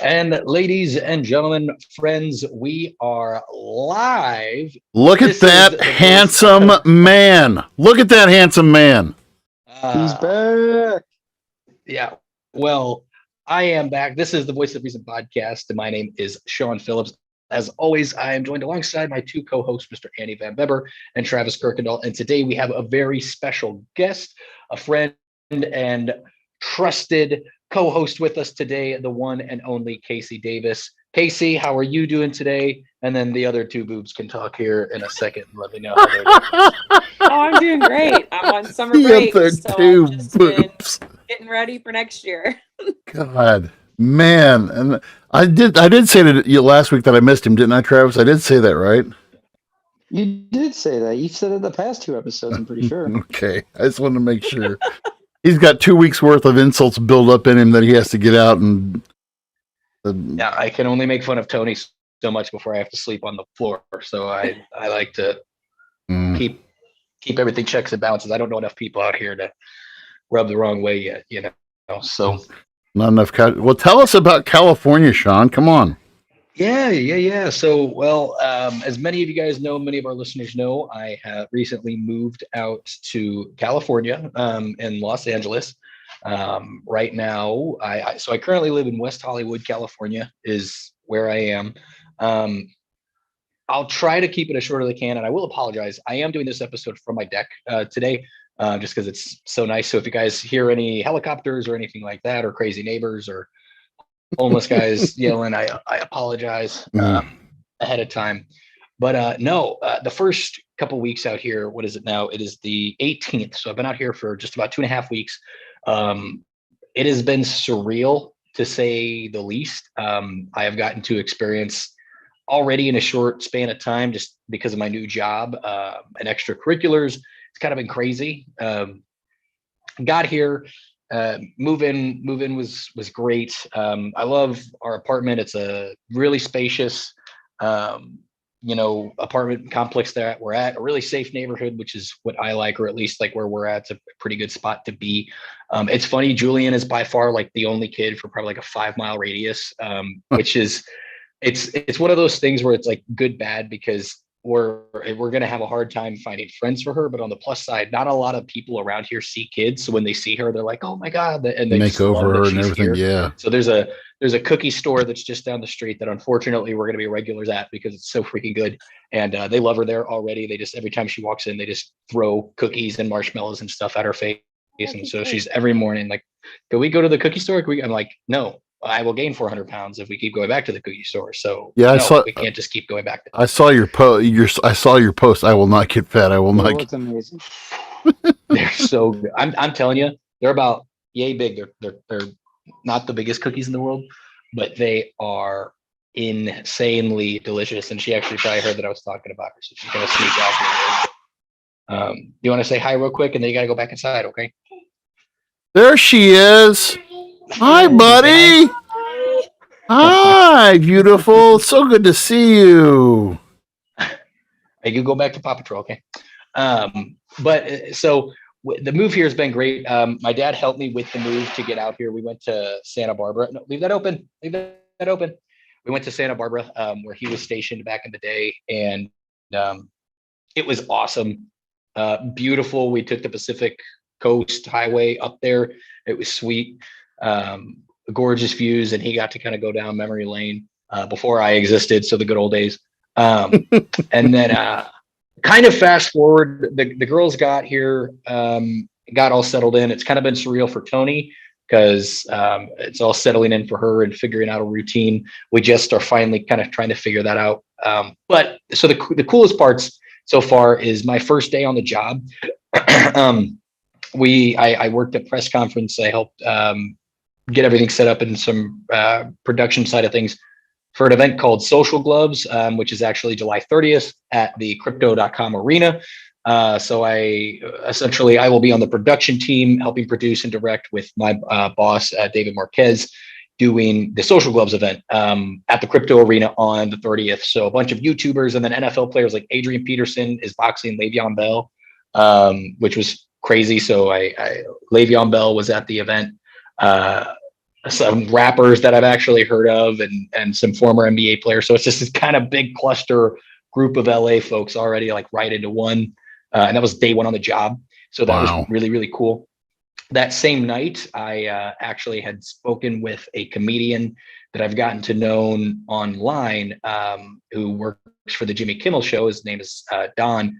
And ladies and gentlemen, friends, we are live. Look at that handsome man. Look at that handsome man. He's back. Yeah. Well, I am back. This is the Voice of Reason podcast, and my name is Sean Phillips. As always, I am joined alongside my two co-hosts, Mr. Andy Van Beber and Travis Kirkendall. And today we have a very special guest, a friend and trusted co-host with us today, the one and only Kasey Davis. Kasey, how are you doing today? And then the other two boobs can talk here in a second and let me know how they're doing. Oh, I'm doing great. I'm on summer break, so I've just been getting ready for next year. God, man, and I did say to you last week that I missed him, didn't I, Travis? I did say that, right? You did say that. You've said it the past two episodes, I'm pretty sure. Okay, I just wanted to make sure. He's got 2 weeks worth of insults built up in him that he has to get out and. Yeah, I can only make fun of Tony so much before I have to sleep on the floor. So I like to keep everything checks and balances. I don't know enough people out here to rub the wrong way yet, you know. So not enough. Well, tell us about California, Sean. Come on. Yeah. So, well, as many of you guys know, many of our listeners know, I have recently moved out to California, in Los Angeles. Right now, I currently live in West Hollywood, California, is where I am. I'll try to keep it as short as I can, and I will apologize. I am doing this episode from my deck today, just because it's so nice. So if you guys hear any helicopters or anything like that, or crazy neighbors or homeless guys yelling, I apologize ahead of time. But no, the first couple weeks out here, what is it now? It is the 18th. So I've been out here for just about 2.5 weeks. It has been surreal, to say the least. I have gotten to experience already in a short span of time, just because of my new job and extracurriculars. It's kind of been crazy. Got here, move in was great. I love our apartment. It's a really spacious, apartment complex that we're at, a really safe neighborhood, which is what I like, or at least like where we're at. It's a pretty good spot to be. It's funny, Julian is by far like the only kid for probably like a 5-mile radius, which is, it's one of those things where it's like good, bad, because we're going to have a hard time finding friends for her. But on the plus side, not a lot of people around here see kids. So when they see her, they're like, oh my God. And they make over her and everything. Here. Yeah. So there's a cookie store that's just down the street that unfortunately we're going to be regulars at because it's so freaking good. And they love her there already. They just, every time she walks in, they just throw cookies and marshmallows and stuff at her face. And so she's every morning like, can we go to the cookie store? I'm like, no. I will gain 400 pounds if we keep going back to the cookie store. So yeah, we can't just keep going back. I saw your post. I saw your post. I will not get fat. I will not. It's amazing. They're so good. I'm telling you, they're about yay big. They're not the biggest cookies in the world, but they are insanely delicious. And she actually probably heard that I was talking about her, so she's gonna sneak out here. You want to say hi real quick, and then you got to go back inside, okay? There she is. Hi, buddy. Hi, beautiful. So good to see you. Hey, you go back to Paw Patrol, okay? But so the move here has been great. My dad helped me with the move to get out here. We went to Santa Barbara. No, leave that open. Leave that open. We went to Santa Barbara, where he was stationed back in the day, and it was awesome. Beautiful. We took the Pacific Coast Highway up there. It was sweet. Gorgeous views, and he got to kind of go down memory lane before I existed, so the good old days. And then kind of fast forward, the girls got here, got all settled in. It's kind of been surreal for Tony because it's all settling in for her and figuring out a routine. We just are finally kind of trying to figure that out. But so the coolest parts so far is my first day on the job. I worked at press conference. I helped get everything set up in some production side of things for an event called Social Gloves, which is actually July 30th at the crypto.com arena. So I will be on the production team, helping produce and direct with my boss, David Marquez, doing the Social Gloves event at the crypto arena on the 30th. So a bunch of YouTubers and then NFL players like Adrian Peterson is boxing Le'Veon Bell, which was crazy. So Le'Veon Bell was at the event. some rappers that I've actually heard of, and some former NBA players. So it's just this kind of big cluster group of LA folks already like right into one. And that was day one on the job. So that was Wow. really, really cool. That same night, I actually had spoken with a comedian that I've gotten to know online, who works for the Jimmy Kimmel Show. His name is Don,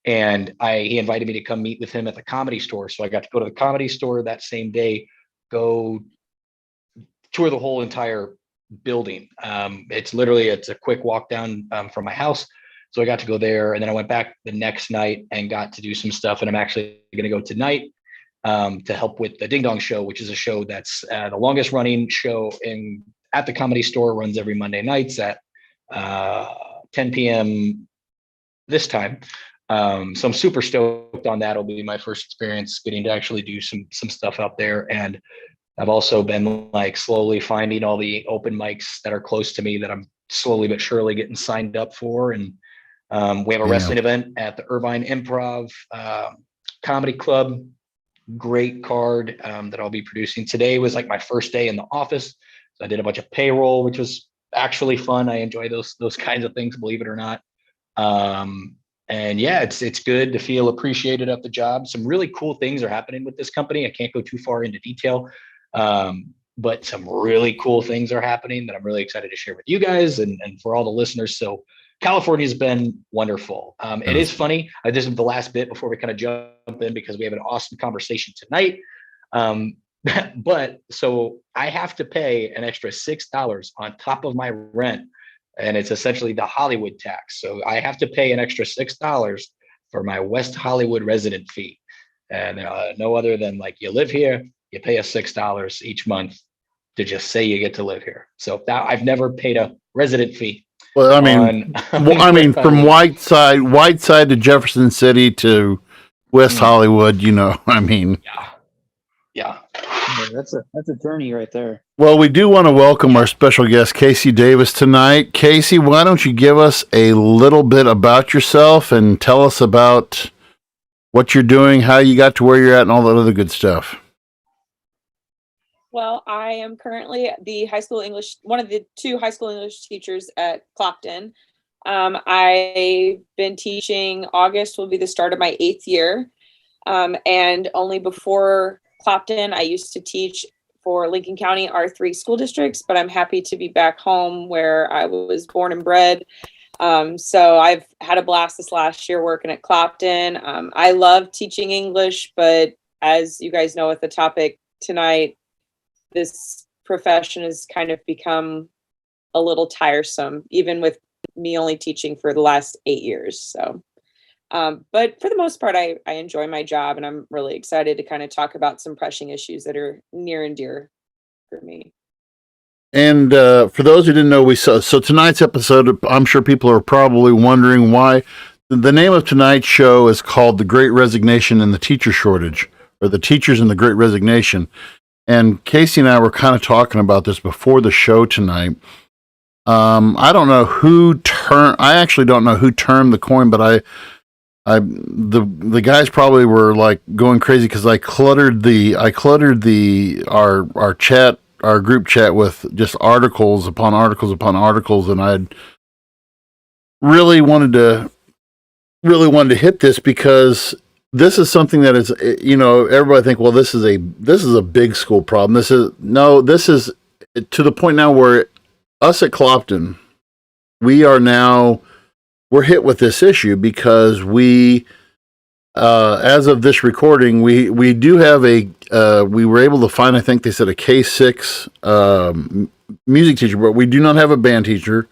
and he invited me to come meet with him at the Comedy Store. So I got to go to the Comedy Store that same day, go tour the whole entire building. It's a quick walk down from my house. So I got to go there, and then I went back the next night and got to do some stuff. And I'm actually going to go tonight to help with the Ding Dong Show, which is a show that's the longest running show at the Comedy Store. Runs every Monday nights at 10 p.m. this time. So I'm super stoked on that. It'll be my first experience getting to actually do some stuff out there. And I've also been like slowly finding all the open mics that are close to me that I'm slowly but surely getting signed up for. And we have a wrestling event at the Irvine Improv Comedy Club. Great card that I'll be producing. Today was like my first day in the office. So I did a bunch of payroll, which was actually fun. I enjoy those kinds of things, believe it or not. And yeah, it's good to feel appreciated at the job. Some really cool things are happening with this company. I can't go too far into detail, but some really cool things are happening that I'm really excited to share with you guys and for all the listeners. So California's been wonderful. It is funny. This is the last bit before we kind of jump in because we have an awesome conversation tonight. But so I have to pay an extra $6 on top of my rent, and it's essentially the Hollywood tax. So I have to pay an extra $6 for my West Hollywood resident fee, and no other than like you live here, you pay us $6 each month to just say you get to live here. So now I've never paid a resident fee. Well, I mean, from Whiteside to Jefferson City to West Hollywood, I mean, yeah. That's a journey right there. Well, we do want to welcome our special guest, Kasey Davis, tonight. Kasey, why don't you give us a little bit about yourself and tell us about what you're doing, how you got to where you're at, and all that other good stuff. Well, I am currently one of the two high school English teachers at Clopton. I've been teaching. August will be the start of my 8th year. And only before Clopton, I used to teach for Lincoln County R3 school districts, but I'm happy to be back home where I was born and bred. So I've had a blast this last year working at Clopton. I love teaching English, but as you guys know with the topic tonight, this profession has kind of become a little tiresome, even with me only teaching for the last 8 years. So, but for the most part, I enjoy my job, and I'm really excited to kind of talk about some pressing issues that are near and dear for me. And for those who didn't know, so tonight's episode, I'm sure people are probably wondering why the name of tonight's show is called The Great Resignation and the Teacher Shortage, or The Teachers and the Great Resignation. And Kasey and I were kind of talking about this before the show tonight. I don't know I actually don't know who termed the coin, but the guys probably were like going crazy because I cluttered our group chat with just articles upon articles upon articles, and I really wanted to hit this because this is something that is, everybody think, well, this is a big school problem. This is to the point now where us at Clopton, we're hit with this issue because we, as of this recording, we do have we were able to find, I think they said a K6 music teacher, but we do not have a band teacher.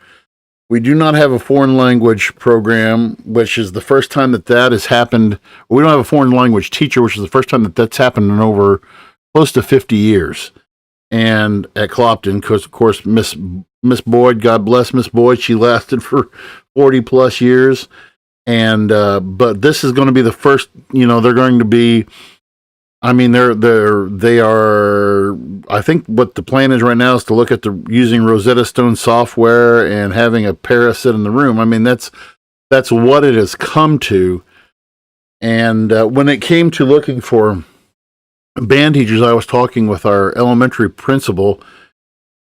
We do not have a foreign language program, which is the first time that has happened. We don't have a foreign language teacher, which is the first time that that's happened in over close to 50 years. And at Clopton, because of course, Miss Boyd, God bless Miss Boyd, she lasted for 40 plus years. And, but this is going to be the first, they're going to be, I mean, they are, I think what the plan is right now is to look at using Rosetta Stone software and having a para sit in the room. I mean, that's what it has come to. And when it came to looking for band teachers, I was talking with our elementary principal,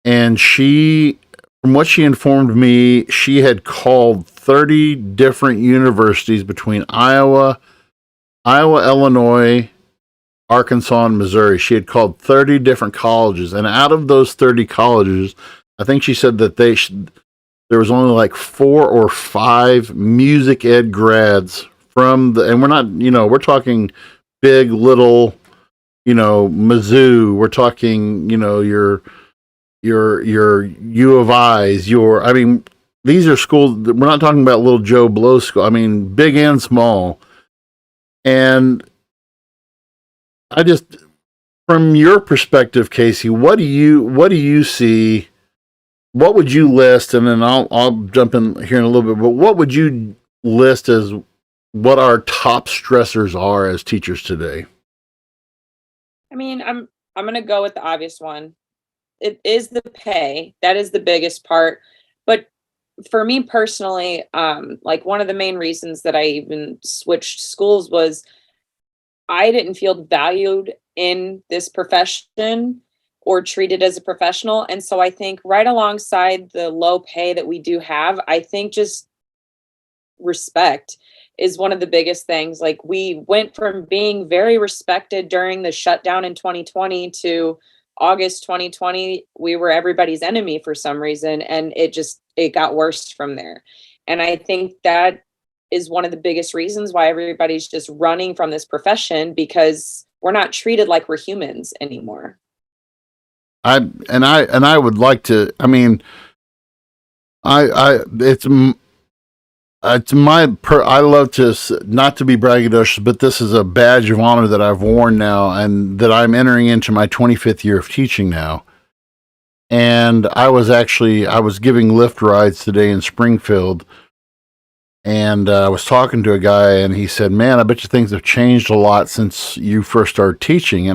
and from what she informed me, she had called 30 different universities between Iowa, Illinois, Arkansas, and Missouri. She had called 30 different colleges, and out of those 30 colleges, I think she said that there was only like 4 or 5 music ed grads and we're not, we're talking big, little, Mizzou. We're talking, your U of I's, these are schools. We're not talking about little Joe Blow school. I mean, big and small. And I just, from your perspective, Kasey, what do you see? What would you list? And then I'll jump in here in a little bit. But what would you list as what our top stressors are as teachers today? I mean, I'm going to go with the obvious one. It is the pay. That is the biggest part. But for me personally, like one of the main reasons that I even switched schools was I didn't feel valued in this profession or treated as a professional. And so I think right alongside the low pay that we do have, I think just respect is one of the biggest things. Like we went from being very respected during the shutdown in 2020 to August 2020, we were everybody's enemy for some reason. And it got worse from there. And I think that is one of the biggest reasons why everybody's just running from this profession, because we're not treated like we're humans anymore. I would like to, I love to, not to be braggadocious, but this is a badge of honor that I've worn now, and that I'm entering into my 25th year of teaching now. And I was giving lift rides today in Springfield, and I was talking to a guy, and he said, "Man, I bet you things have changed a lot since you first started teaching."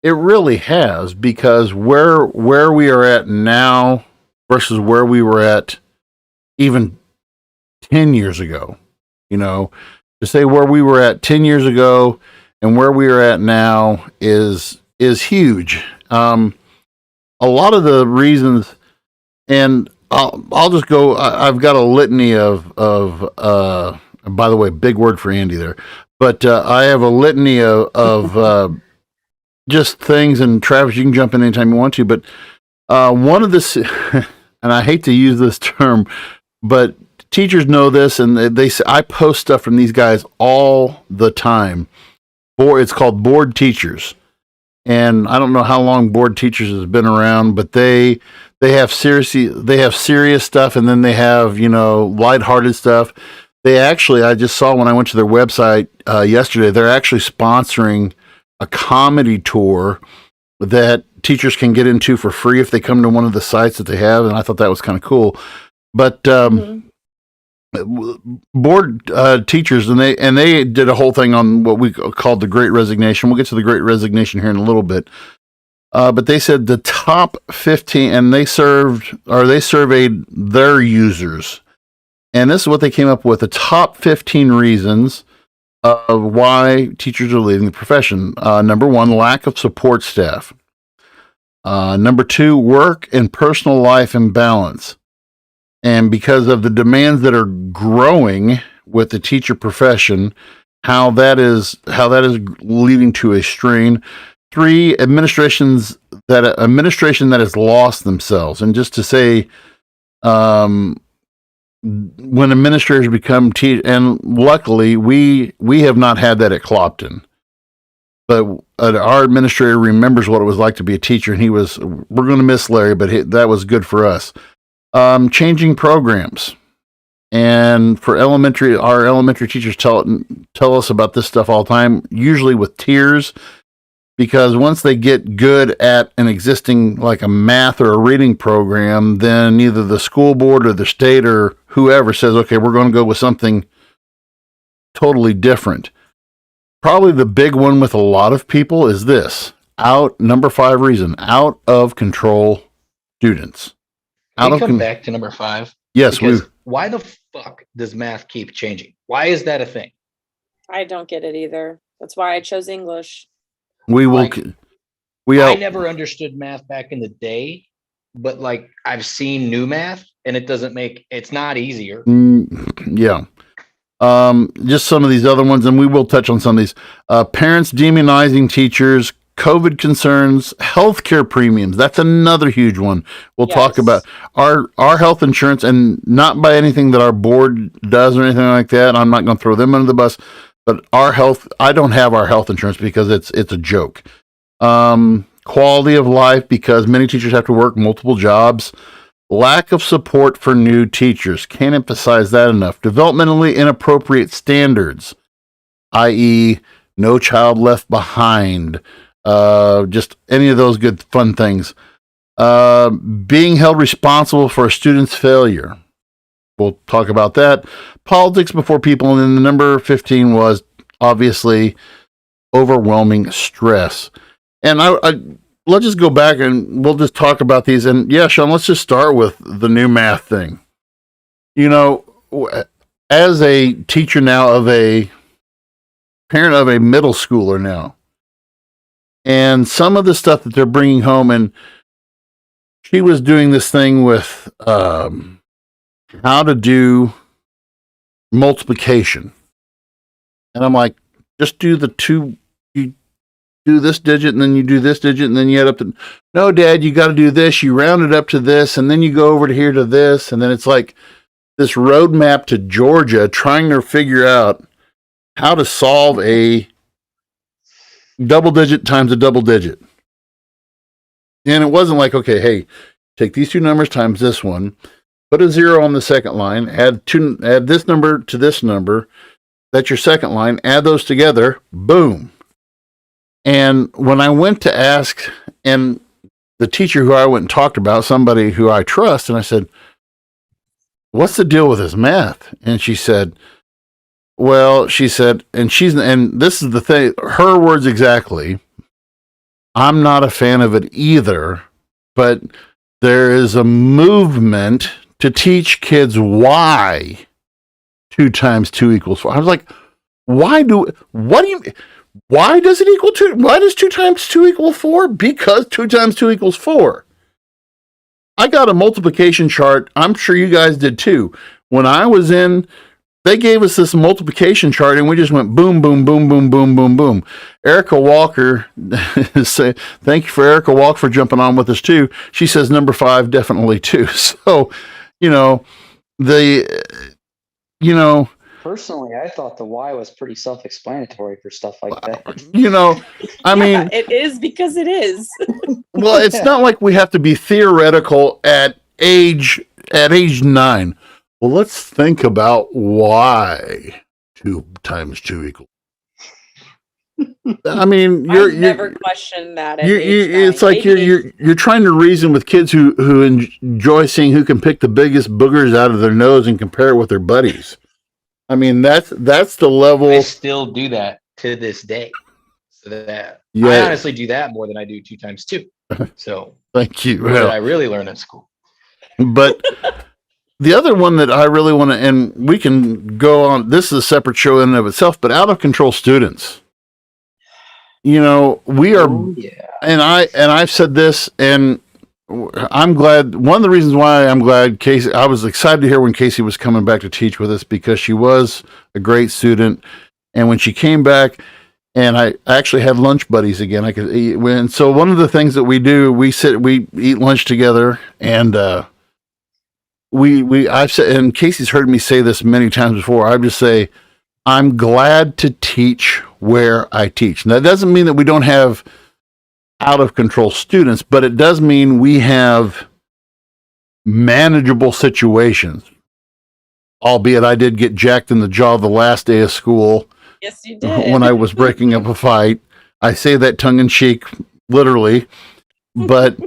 It really has, because where we are at now versus where we were at even 10 years ago, to say where we were at 10 years ago and where we are at now is huge. A lot of the reasons, and I'll just go, I've got a litany of by the way, big word for Andy there, but I have a litany of just things, and Travis, you can jump in anytime you want to, but one of the, and I hate to use this term, but teachers know this, and they say, I post stuff from these guys all the time. It's called board teachers. And I don't know how long board teachers has been around, but they have serious stuff, and then they have, lighthearted stuff. I just saw when I went to their website yesterday, they're actually sponsoring a comedy tour that teachers can get into for free if they come to one of the sites that they have. And I thought that was kind of cool. But board teachers, and they did a whole thing on what we called the Great Resignation. We'll get to the Great Resignation here in a little bit. But they said the top 15, and they surveyed their users. And this is what they came up with: the top 15 reasons of why teachers are leaving the profession. Number 1, lack of support staff. Number 2, work and personal life imbalance. And because of the demands that are growing with the teacher profession, how that is leading to a strain. 3, administration that has lost themselves. And just to say, when administrators become and luckily we have not had that at Clopton, but our administrator remembers what it was like to be a teacher, and we're going to miss Larry, but that was good for us. Changing programs, and for our elementary teachers tell us about this stuff all the time, usually with tears, because once they get good at an existing, like a math or a reading program, then either the school board or the state or whoever says, okay, we're going to go with something totally different. Probably the big one with a lot of people is this: number 5 reason, out of control students. Can we come back to number 5? Yes. Why the fuck does math keep changing? Why is that a thing? I don't get it either. That's why I chose English. We will. Like, We I out. never understood math back in the day, but like I've seen new math and it's not easier. Yeah. Just some of these other ones, and we will touch on some of these. Parents demonizing teachers, COVID concerns, healthcare premiums. That's another huge one. We'll talk Yes. about our health insurance, and not by anything that our board does or anything like that. I'm not going to throw them under the bus, but our health. I don't have our health insurance because it's a joke. Quality of life, because many teachers have to work multiple jobs. Lack of support for new teachers. Can't emphasize that enough. Developmentally inappropriate standards, i.e., no child left behind. Just any of those good fun things. Being held responsible for a student's failure. We'll talk about that. Politics before people. And then the number 15 was obviously overwhelming stress. And I let's just go back and we'll just talk about these. And yeah, Sean, let's just start with the new math thing. You know, as a teacher now, of a parent of a middle schooler now, and some of the stuff that they're bringing home, and she was doing this thing with how to do multiplication. And I'm like, just do the two, you do this digit and then you do this digit and then you add up to, no, Dad, you got to do this. You round it up to this and then you go over to here to this. And then it's like this roadmap to Georgia, trying to figure out how to solve a double digit times a double digit. And it wasn't like, okay, hey, take these two numbers times this one, put a 0 on the second line, add this number to this number. That's your second line. Add those together. Boom. And when I went to ask, and the teacher who I went and talked about, somebody who I trust, and I said, what's the deal with this math? And she said, and this is the thing, her words exactly, I'm not a fan of it either, but there is a movement to teach kids why 2 times 2 equals 4. I was like, why does it equal 2? Why does 2 times 2 equal 4? Because 2 times 2 equals 4. I got a multiplication chart. I'm sure you guys did too. When I was in, they gave us this multiplication chart and we just went boom, boom, boom, boom, boom, boom, boom. Erica Walker, thank you for Erica Walker for jumping on with us too. She says number 5 definitely too. So, Personally, I thought the why was pretty self-explanatory for stuff like that. I mean, it is because it is. Well, it's not like we have to be theoretical at age 9. Well, let's think about why 2 times 2 equals. I mean, I've never questioned that. It's like you're trying to reason with kids who enjoy seeing who can pick the biggest boogers out of their nose and compare it with their buddies. I mean, that's the level. I still do that to this day. So that I honestly do that more than I do 2 times 2. So thank you. What did I really learn at school? But the other one that I really want to, and we can go on, this is a separate show in and of itself, but out of control students. We are, and I've said this, and I'm glad. One of the reasons why I'm glad Kasey, I was excited to hear when Kasey was coming back to teach with us, because she was a great student. And when she came back, and I actually had lunch buddies again, I could eat. So one of the things that we do, we eat lunch together, and I've said, and Kasey's heard me say this many times before. I just say, I'm glad to teach where I teach. And that doesn't mean that we don't have out of control students, but it does mean we have manageable situations. Albeit I did get jacked in the jaw the last day of school. Yes, you did. When I was breaking up a fight. I say that tongue in cheek, literally. But,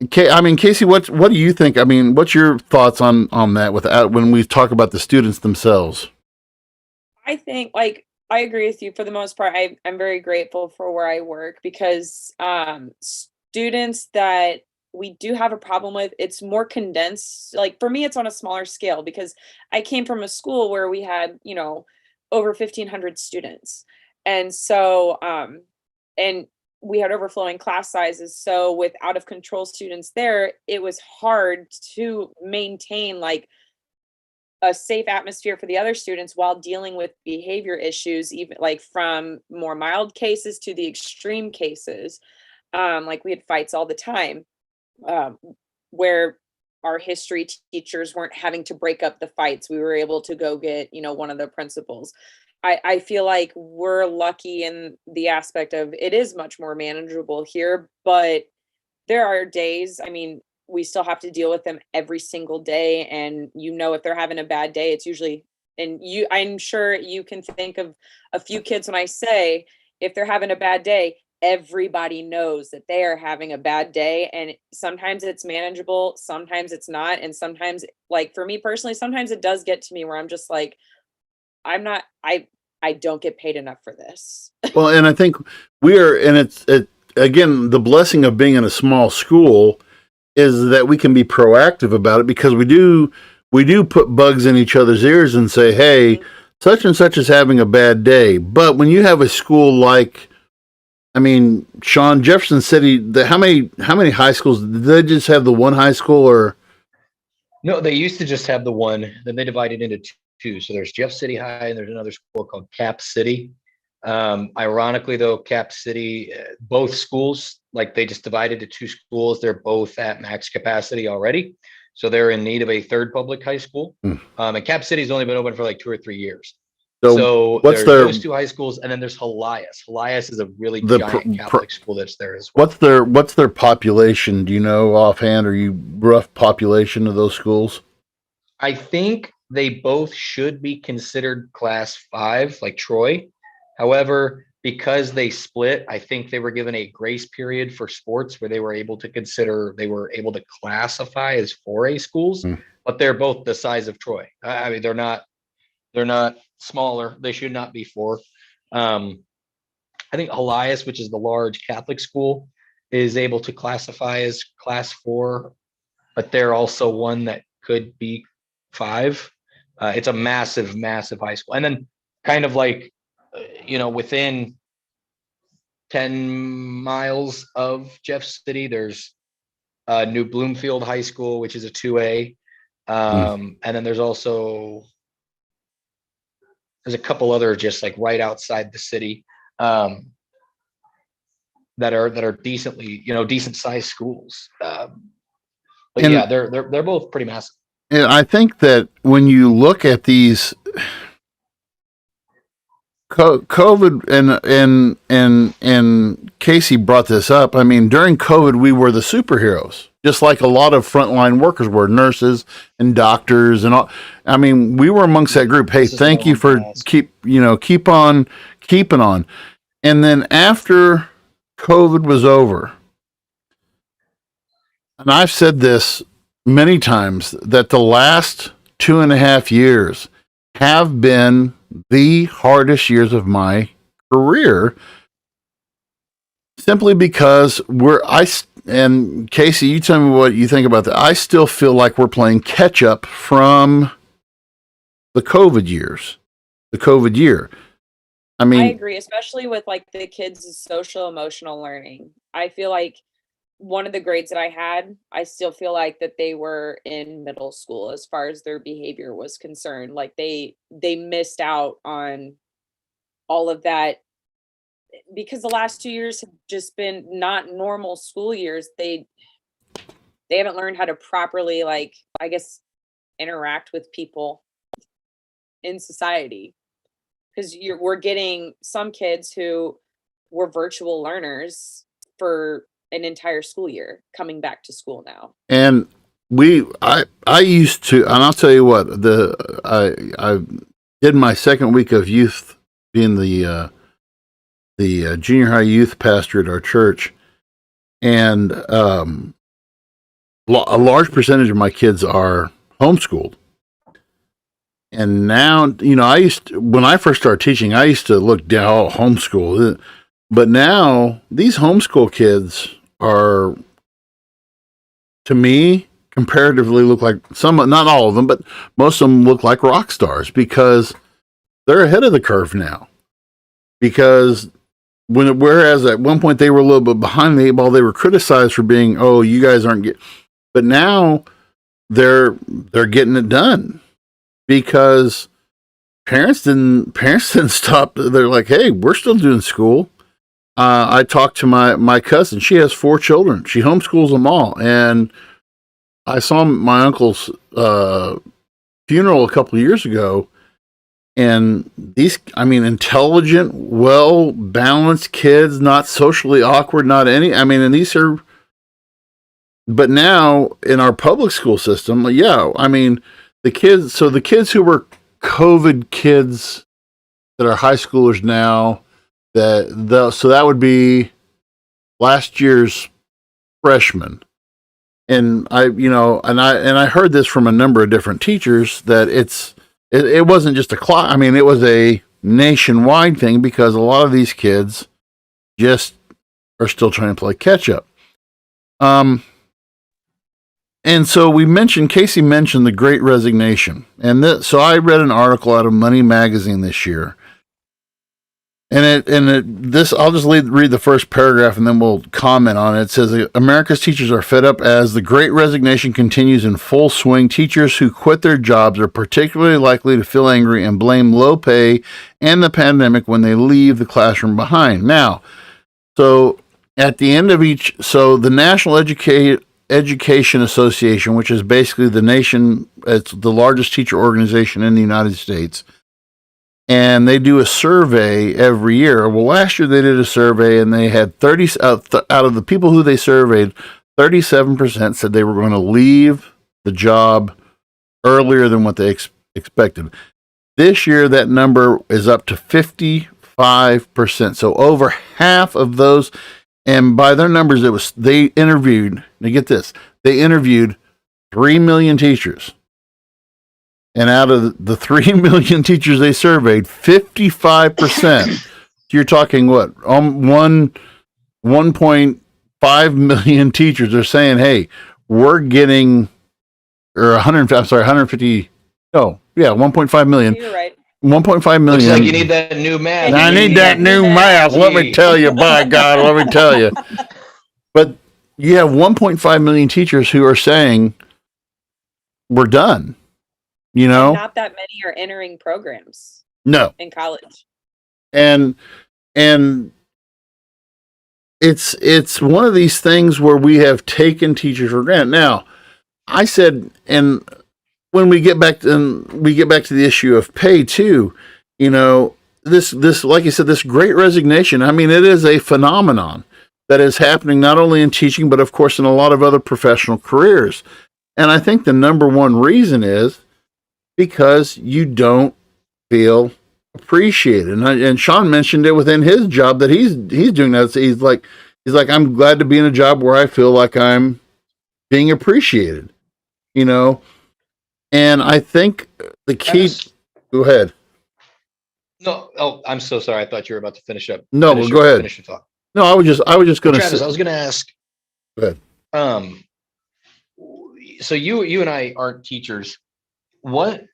Kasey, what do you think? I mean, what's your thoughts on that when we talk about the students themselves? I think, I agree with you for the most part. I'm very grateful for where I work, because students that we do have a problem with, it's more condensed. Like for me, it's on a smaller scale, because I came from a school where we had, over 1,500 students. And so, and we had overflowing class sizes. So with out of control students there, it was hard to maintain like a safe atmosphere for the other students while dealing with behavior issues, even like from more mild cases to the extreme cases. Like we had fights all the time, um, where our history teachers weren't having to break up the fights. We were able to go get, one of the principals. I feel like we're lucky in the aspect of it is much more manageable here, but there are days, I mean, we still have to deal with them every single day. And if they're having a bad day, it's usually, and I'm sure you can think of a few kids when I say, if they're having a bad day, everybody knows that they are having a bad day. And sometimes it's manageable, sometimes it's not. And sometimes, like for me personally, sometimes it does get to me where I'm just like, I don't get paid enough for this. Well, and I think again, the blessing of being in a small school is that we can be proactive about it, because we do put bugs in each other's ears and say, hey, such and such is having a bad day. But when you have a school like, I mean, Sean, Jefferson City, how many high schools? Did they just have the one high school, or? No, they used to just have the one, then they divided into two. So there's Jeff City High and there's another school called Cap City. Ironically though, Cap City, both schools, like they just divided to two schools. They're both at max capacity already. So they're in need of a third public high school. And Cap City's only been open for like 2 or 3 years. So there's those two high schools, and then there's Helias. Helias is a really giant Catholic school that's there as well. What's their population? Do you know offhand, or you rough population of those schools? I think they both should be considered class 5, like Troy. However, because they split, I think they were given a grace period for sports where they were able to classify as 4A schools, but they're both the size of Troy. I mean, they're not smaller. They should not be 4. I think Helias, which is the large Catholic school, is able to classify as class 4, but they're also one that could be 5. It's a massive, massive high school. And then kind of like, within 10 miles of Jeff City, there's New Bloomfield High School, which is a 2A. And then there's a couple other just like right outside the city that are decently, decent sized schools. But yeah, they're both pretty massive. And I think that when you look at these COVID, and Kasey brought this up. I mean, during COVID, we were the superheroes, just like a lot of frontline workers were, nurses and doctors and all. I mean, we were amongst that group. Hey, thank you for keep on keeping on. And then after COVID was over, and I've said this many times, that the last 2.5 years have been the hardest years of my career, simply because and Kasey, you tell me what you think about that. I still feel like we're playing catch up from the COVID year. I mean, I agree, especially with like the kids' social emotional learning. I feel like one of the grades that I had, I still feel like that they were in middle school as far as their behavior was concerned. Like they missed out on all of that because the last 2 years have just been not normal school years. They haven't learned how to properly, like, I guess, interact with people in society. Because we're getting some kids who were virtual learners for an entire school year coming back to school now. And I used to, and I'll tell you what, I did my second week of youth being the junior high youth pastor at our church, and a large percentage of my kids are homeschooled. And now, when I first started teaching, I used to look down, homeschool. But now these homeschool kids are, to me, comparatively look like some, not all of them, but most of them look like rock stars, because they're ahead of the curve now, because whereas at one point they were a little bit behind the eight ball, they were criticized for being, oh, you guys aren't getting, but now they're getting it done, because parents didn't stop. They're like, hey, we're still doing school. I talked to my cousin. She has 4 children. She homeschools them all. And I saw my uncle's funeral a couple of years ago. And these, I mean, intelligent, well-balanced kids, not socially awkward, not any. I mean, and these are, but now in our public school system, yeah, I mean, the kids who were COVID kids that are high schoolers now, so that would be last year's freshmen. And I heard this from a number of different teachers that it wasn't just a class. I mean, it was a nationwide thing, because a lot of these kids just are still trying to play catch up. And so Kasey mentioned the Great Resignation. So I read an article out of Money Magazine this year. I'll just read the first paragraph and then we'll comment on it. It says, America's teachers are fed up as the Great Resignation continues in full swing. Teachers who quit their jobs are particularly likely to feel angry and blame low pay and the pandemic when they leave the classroom behind. Now, so at the end of the National Education Association, which is basically it's the largest teacher organization in the United States, and they do a survey every year. Well, last year they did a survey, and they had 30 out of the people who they surveyed, 37% said they were going to leave the job earlier than what they expected. This year, that number is up to 55%. So over half of those, and by their numbers, they interviewed. Now get this: they interviewed 3 million teachers. And out of the 3 million teachers they surveyed, 55%, you're talking what? 1.5 million teachers are saying, hey, we're getting, or 150, no, yeah, 1.5 million. You're right. 1.5 million. Looks like you need that new math. I need that new math. Let me tell you, by God, let me tell you. But you have 1.5 million teachers who are saying, we're done. You know, not that many are entering programs. No, in college, and it's one of these things where we have taken teachers for granted. Now, I said, and when we get back to the issue of pay too, you know, this like you said, this Great Resignation. I mean, it is a phenomenon that is happening not only in teaching, but of course in a lot of other professional careers. And I think the number one reason is because you don't feel appreciated. And Sean mentioned it within his job that he's doing that. He's like, I'm glad to be in a job where I feel like I'm being appreciated, you know? And I think the key, go ahead. No, oh, I'm so sorry. I thought you were about to finish up. No, well, go ahead. Finish your thought. No, I was just going to Travis, I was going to ask. Go ahead. So you and I aren't teachers. What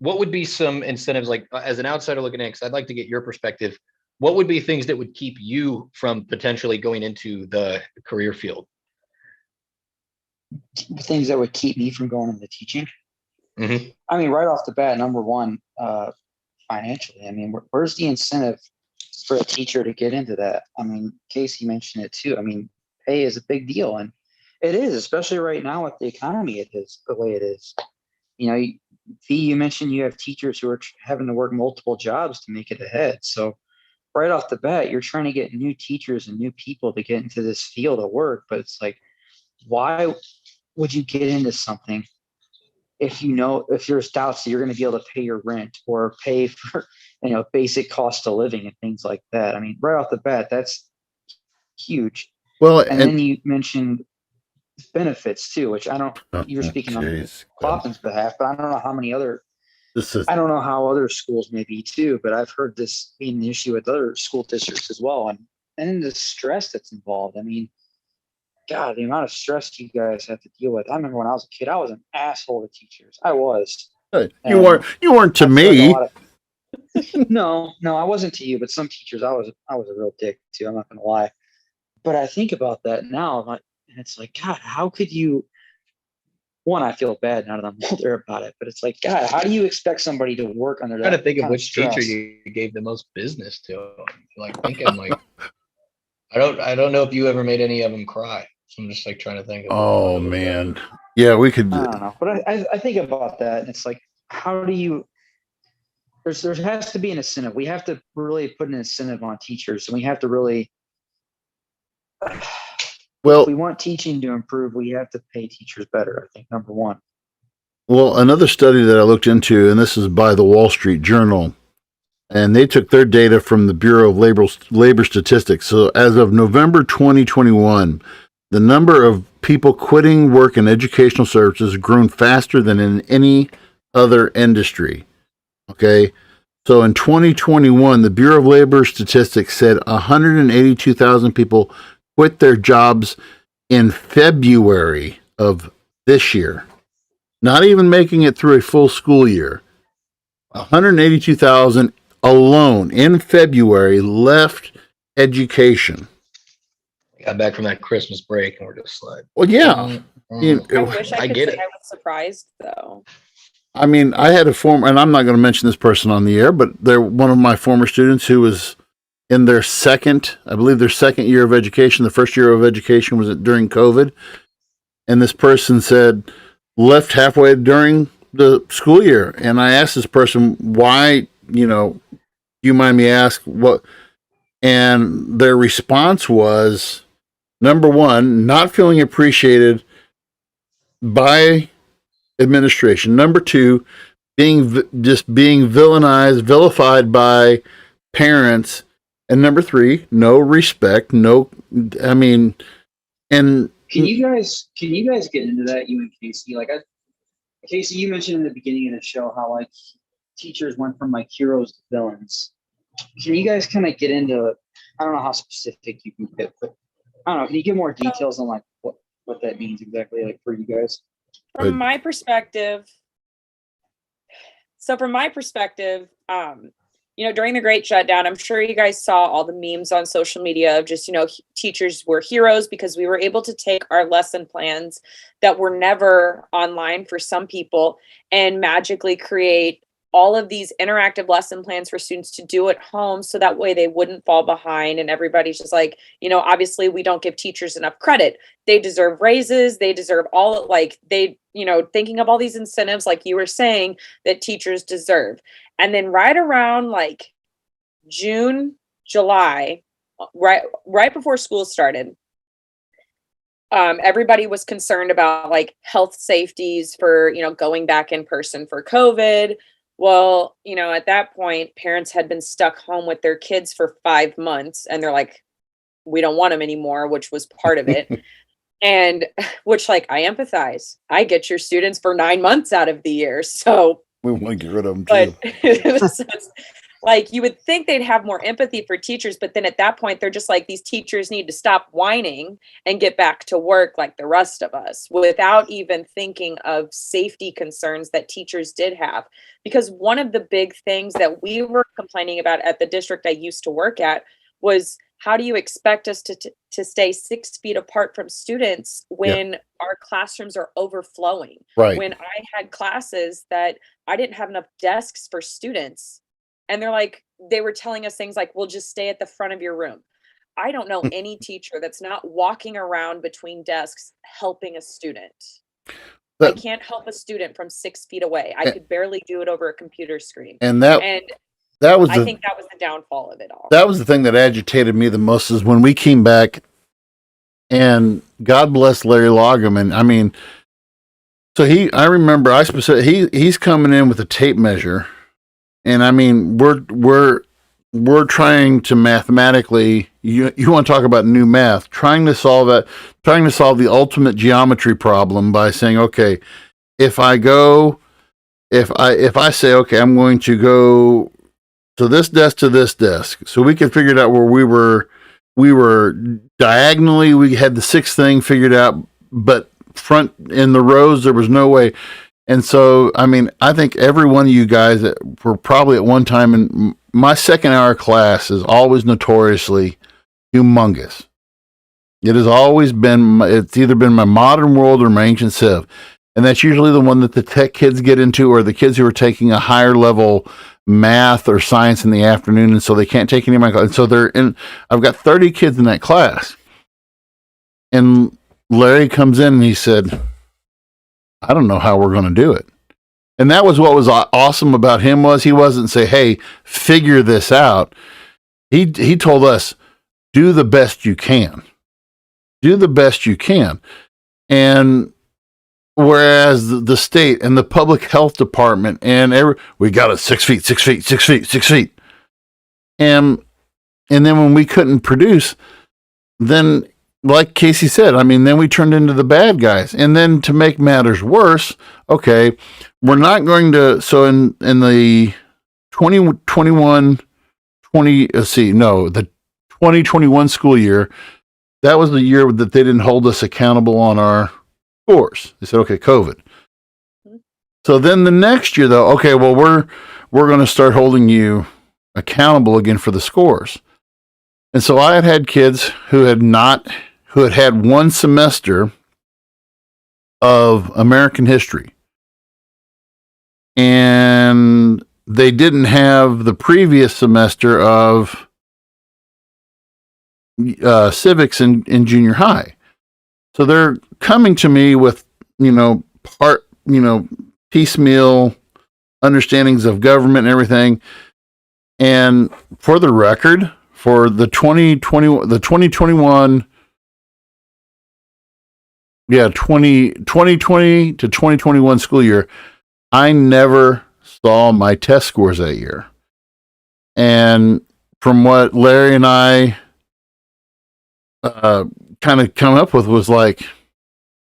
would be some incentives, like as an outsider looking in, because I'd like to get your perspective, what would be things that would keep you from potentially going into the career field? Things that would keep me from going into teaching? Mm-hmm. I mean, right off the bat, number one, financially. I mean, where's the incentive for a teacher to get into that? I mean, Kasey mentioned it too. I mean, pay is a big deal, and it is, especially right now with the economy. It is the way it is. You know, you mentioned you have teachers who are having to work multiple jobs to make it ahead. So right off the bat, you're trying to get new teachers and new people to get into this field of work. But it's like, why would you get into something if there's doubts that you're going to be able to pay your rent or pay for, basic cost of living and things like that? I mean, right off the bat, that's huge. Well, and then you mentioned benefits too, which I don't. You're speaking on Clopton's behalf, but I don't know how many other. I don't know how other schools may be too, but I've heard this being an issue with other school districts as well, and the stress that's involved. I mean, God, the amount of stress you guys have to deal with. I remember when I was a kid, I was an asshole to teachers. I was. You weren't to I feel like a me. lot of- no, I wasn't to you, but some teachers, I was a real dick to. I'm not gonna lie. But I think about that now, and it's like, God, how could you? One, I feel bad now that I'm older about it, but it's like, God, how do you expect somebody to work under Trying to that think of kind of which teacher stress? you gave the most business to. Like thinking like I don't know if you ever made any of them cry. So I'm just like trying to think of which one Oh it would have been. man. Yeah, we could. I don't know, but I think about that, and it's like, how do you? There has to be an incentive. We have to really put an incentive on teachers, and we have to really, if Well, we want teaching to improve, we have to pay teachers better. I think number one. well, another study that I looked into, and this is by the Wall Street Journal, and they took their data from the Bureau of Labor Statistics. So as of November 2021, the number of people quitting work in educational services has grown faster than in any other industry. Okay. So in 2021, the Bureau of Labor Statistics said 182,000 people quit their jobs in February of this year, not even making it through a full school year. 182,000 alone in February left education. Got back from that Christmas break and we're just like, Well, yeah. I wish I could get say it. I was surprised though. I mean, I had a former, and I'm not going to mention this person on the air, but they're one of my former students who was in their second, I believe their second year of education. The first year of education was during COVID. And this person said, left halfway during the school year. And I asked this person, why, do you mind me ask what? And their response was, number one, not feeling appreciated by administration. Number two, being vilified by parents. And number three, no respect. No, I mean, and Can you guys get into that, you and Kasey? Kasey, you mentioned in the beginning of the show how like teachers went from like heroes to villains. Can you guys kind of get into? I don't know how specific you can get, but I don't know. Can you give more details on like what that means exactly, like for you guys? From my perspective, during the Great Shutdown, I'm sure you guys saw all the memes on social media of just, teachers were heroes because we were able to take our lesson plans that were never online for some people and magically create all of these interactive lesson plans for students to do at home. So that way they wouldn't fall behind. And everybody's just like, obviously we don't give teachers enough credit. They deserve raises. They deserve all thinking of all these incentives, like you were saying, that teachers deserve. And then right around like June, July, right before school started, everybody was concerned about like health safeties for, going back in person for COVID. Well, at that point, parents had been stuck home with their kids for 5 months and they're like, we don't want them anymore, which was part of it. And which like, I empathize. I get your students for 9 months out of the year. So we want to get rid of them but too. it's like you would think they'd have more empathy for teachers, but then at that point they're just like, these teachers need to stop whining and get back to work like the rest of us, without even thinking of safety concerns that teachers did have. Because one of the big things that we were complaining about at the district I used to work at was, how do you expect us to stay 6 feet apart from students when our classrooms are overflowing? Right. When I had classes that I didn't have enough desks for students, and they were telling us things like, we'll just stay at the front of your room. I don't know any teacher that's not walking around between desks helping a student. I can't help a student from 6 feet away. I could barely do it over a computer screen. And I think that was the downfall of it all. That was the thing that agitated me the most, is when we came back, and God bless Larry Loggerman. I mean, so I remember he's coming in with a tape measure, and I mean, we're trying to mathematically, you want to talk about new math, trying to solve the ultimate geometry problem by saying, okay, if I say, okay, I'm going to go to this desk. So we could figure it out where we were diagonally, we had the sixth thing figured out, but front in the rows, there was no way. And so, I mean, I think every one of you guys that were probably at one time in my second hour class is always notoriously humongous. It has always been, it's either been my modern world or my ancient civ. And that's usually the one that the tech kids get into, or the kids who are taking a higher level math or science in the afternoon. And so they can't take any of my class. And so I've got 30 kids in that class. And Larry comes in and he said, I don't know how we're going to do it. And that was what was awesome about him, was he wasn't say, hey, figure this out. He told us, do the best you can. Do the best you can. And whereas the state and the public health department and we got it 6 feet, 6 feet, 6 feet, 6 feet. And then when we couldn't produce, then like Kasey said, I mean, then we turned into the bad guys. And then to make matters worse, okay, we're not going to, so in the 2021 school year, that was the year that they didn't hold us accountable on our scores. They said, okay, COVID. So then the next year though, okay, well, we're going to start holding you accountable again for the scores. And so I had kids who had had one semester of American history, and they didn't have the previous semester of civics in junior high. So they're coming to me with, piecemeal understandings of government and everything. And for the record, for the 2020 to 2021 school year, I never saw my test scores that year. And from what Larry and I kind of come up with was like,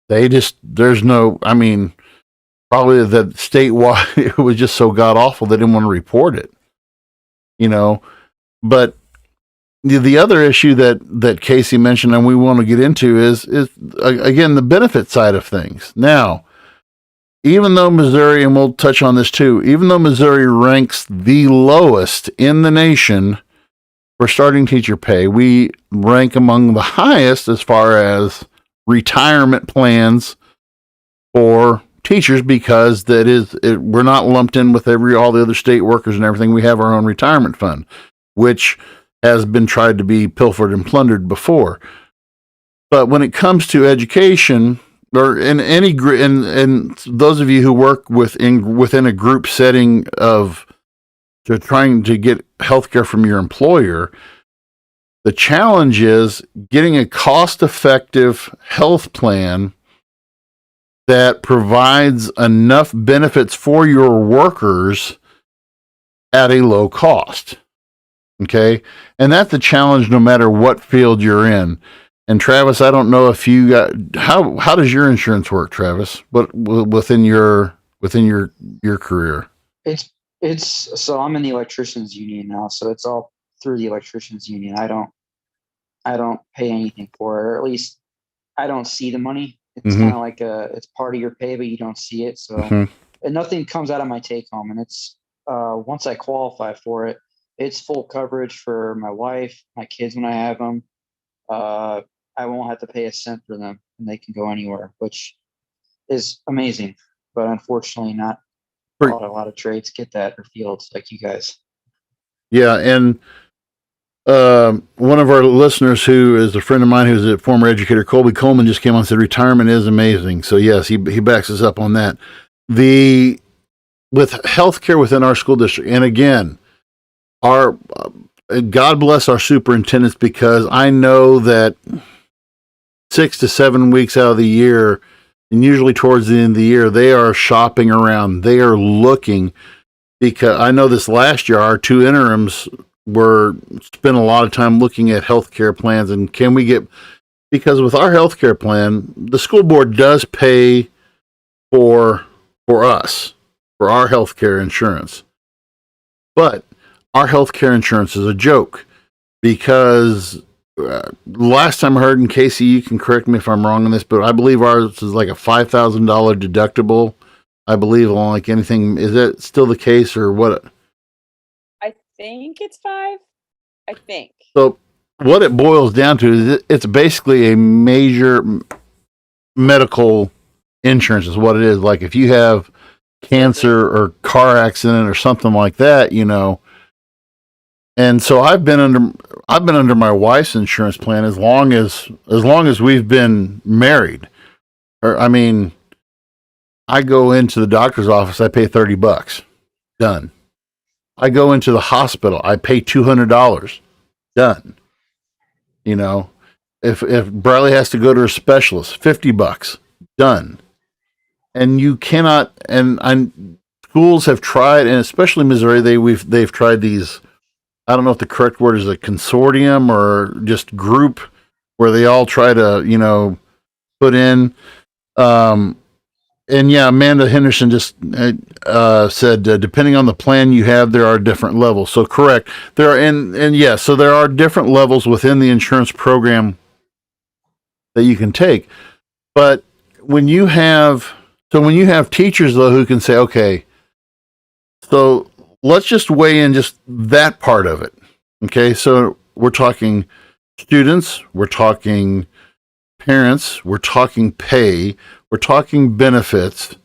there's no, I mean, probably that statewide, it was just so god awful they didn't want to report it, but the other issue that Kasey mentioned and we want to get into is again, the benefit side of things. Now, even though Missouri, and we'll touch on this too, even though Missouri ranks the lowest in the nation for starting teacher pay, we rank among the highest as far as retirement plans for teachers, because we're not lumped in with all the other state workers and everything. We have our own retirement fund, which has been tried to be pilfered and plundered before. But when it comes to education, or in any group, and those of you who work within a group setting to trying to get healthcare from your employer, the challenge is getting a cost-effective health plan that provides enough benefits for your workers at a low cost. Okay. And that's the challenge no matter what field you're in. And Travis, I don't know if you got, how does your insurance work, Travis? What within your career? So I'm in the electricians union now, so it's all through the electricians union. I don't pay anything for it, or at least I don't see the money. It's kind of like it's part of your pay, but you don't see it. So and nothing comes out of my take home. And it's once I qualify for it, it's full coverage for my wife, my kids when I have them. I won't have to pay a cent for them, and they can go anywhere, which is amazing. But unfortunately, not a lot of trades get that, or fields like you guys. Yeah, and one of our listeners who is a friend of mine, who's a former educator, Colby Coleman, just came on and said retirement is amazing. So yes, he backs us up on that. With healthcare within our school district, and again, our God bless our superintendents, because I know that 6 to 7 weeks out of the year, and usually towards the end of the year, they are shopping around. They are looking, because I know this last year, our two interims spent a lot of time looking at healthcare plans, and can we get, because with our healthcare plan, the school board does pay for us, for our healthcare insurance. But our healthcare insurance is a joke, because last time I heard, and Kasey, you can correct me if I'm wrong on this, but I believe ours is like a $5,000 deductible I believe, on like anything. Is that still the case or what? I think it's 5. I think. So what it boils down to is it's basically a major medical insurance is what it is. Like if you have cancer or car accident or something like that, you know. And so I've been under my wife's insurance plan as long as we've been married. Or I mean, I go into the doctor's office, I pay $30. Done. I go into the hospital, I pay $200. Done. You know, if Bradley has to go to a specialist, $50. Done. And you cannot. And schools have tried, and especially Missouri, they've tried these. I don't know if the correct word is a consortium or just group where they all try to, you know, put in. And yeah, Amanda Henderson just said, depending on the plan you have, there are different levels. So correct. There are, and yeah, so there are different levels within the insurance program that you can take. But when you have teachers though, who can say, okay, so let's just weigh in just that part of it. Okay. So we're talking students, we're talking parents, we're talking pay, we're talking benefits,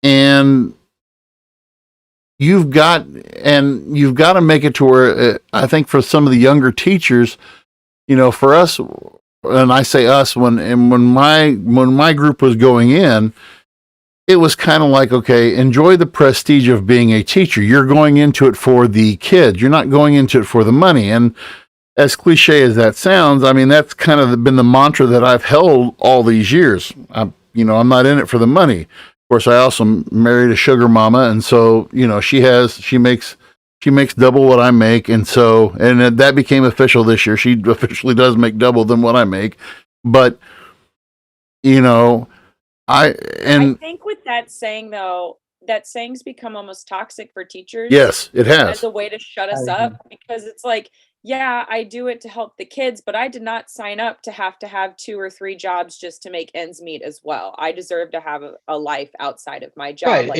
and you've got to make it to where I think for some of the younger teachers, you know, for us, and I say us when my group was going in, it was kind of like, okay, enjoy the prestige of being a teacher. You're going into it for the kids. You're not going into it for the money. And as cliche as that sounds, I mean, that's kind of been the mantra that I've held all these years. I'm not in it for the money. Of course, I also married a sugar mama. And so, you know, she makes double what I make. And so, and that became official this year. She officially does make double than what I make. But, you know, I think with that saying though, that saying's become almost toxic for teachers. Yes, it has. As a way to shut us up, because it's like, yeah, I do it to help the kids, but I did not sign up to have 2 or 3 jobs just to make ends meet as well. I deserve to have a life outside of my job. Right. Like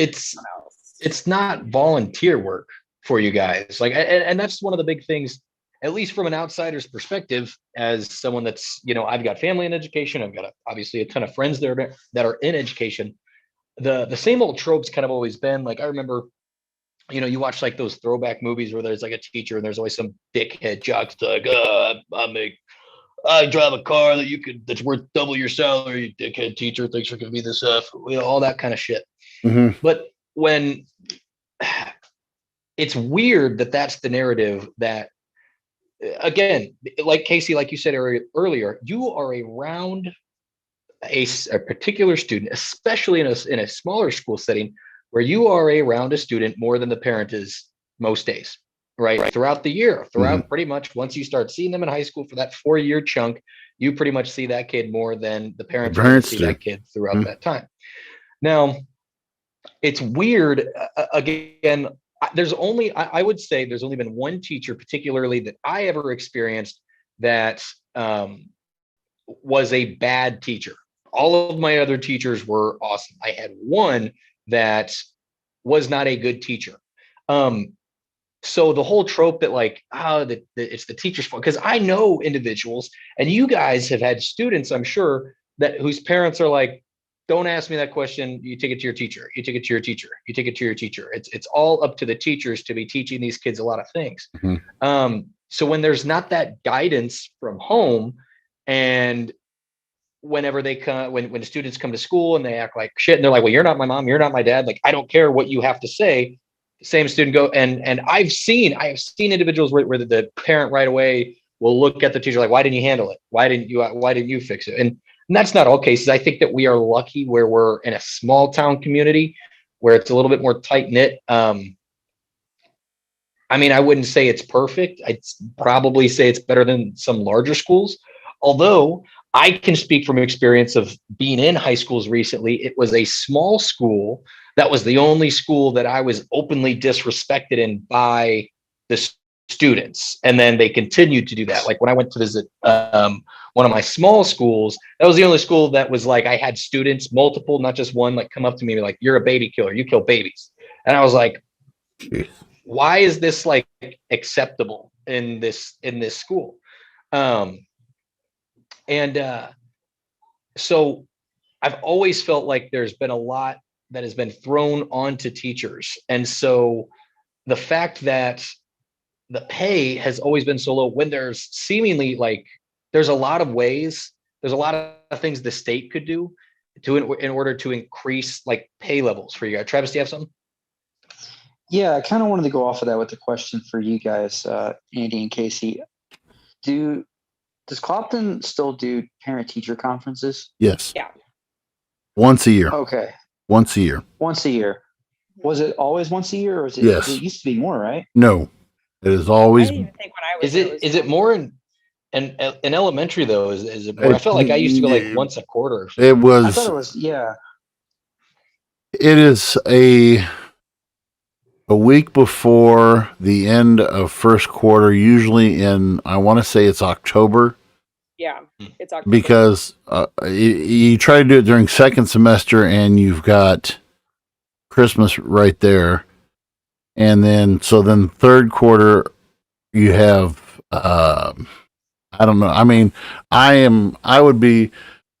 It's not volunteer work for you guys. Like, and that's one of the big things, at least from an outsider's perspective, as someone that's, you know, I've got family in education. I've got obviously a ton of friends there that are in education. The same old tropes kind of always been like, I remember, you know, you watch like those throwback movies where there's like a teacher and there's always some dickhead jock's like, I drive a car that's worth double your salary, you dickhead teacher, thanks for giving me this stuff, you know, all that kind of shit. Mm-hmm. But when it's weird that's the narrative that, again, like Kasey, like you said earlier, you are around a particular student, especially in a smaller school setting, where you are around a student more than the parent is most days, right? Throughout the year, pretty much once you start seeing them in high school for that 4-year chunk, you pretty much see that kid more than the parents see that kid throughout that time. Now, it's weird. Again, I would say there's only been one teacher particularly that I ever experienced that was a bad teacher. All of my other teachers were awesome. I had one that was not a good teacher. So the whole trope that like, it's the teacher's fault, because I know individuals, and you guys have had students, I'm sure, that whose parents are like, don't ask me that question. You take it to your teacher. You take it to your teacher. You take it to your teacher. It's all up to the teachers to be teaching these kids a lot of things. Mm-hmm. So when there's not that guidance from home, and whenever they come, when students come to school and they act like shit, and they're like, well, you're not my mom, you're not my dad, like, I don't care what you have to say. The same student go, and I have seen individuals where the parent right away will look at the teacher like, why didn't you handle it? Why didn't you fix it? And that's not all cases. I think that we are lucky where we're in a small town community where it's a little bit more tight knit. I mean, I wouldn't say it's perfect. I'd probably say it's better than some larger schools. Although I can speak from experience of being in high schools recently. It was a small school. That was the only school that I was openly disrespected in by the students, and then they continued to do that. Like when I went to visit one of my small schools, that was the only school that was like, I had students, multiple, not just one, like come up to me like, you're a baby killer, you kill babies. And I was like, Jeez. why is this like acceptable in this school? So I've always felt like there's been a lot that has been thrown onto teachers. And so the fact that the pay has always been so low, when there's seemingly like, there's a lot of ways, there's a lot of things the state could do in order to increase like pay levels for you guys. Travis, do you have something? Yeah, I kind of wanted to go off of that with the question for you guys, Andy and Kasey. Does Clopton still do parent-teacher conferences? Yes. Yeah. Once a year. Okay, Once a year. once a year. Was it always once a year, or is it? Yes. It used to be more, right? No, it is I always. didn't even think when I was Is there it was is it more in elementary though? Is it more? I felt like I used to go like once a quarter or something. It I was. thought it was. Yeah. It is a week before the end of first quarter, usually in, I want to say it's October, Yeah, it's October. because you try to do it during second semester and you've got Christmas right there. And then third quarter, you have, I don't know. I mean, I would be, of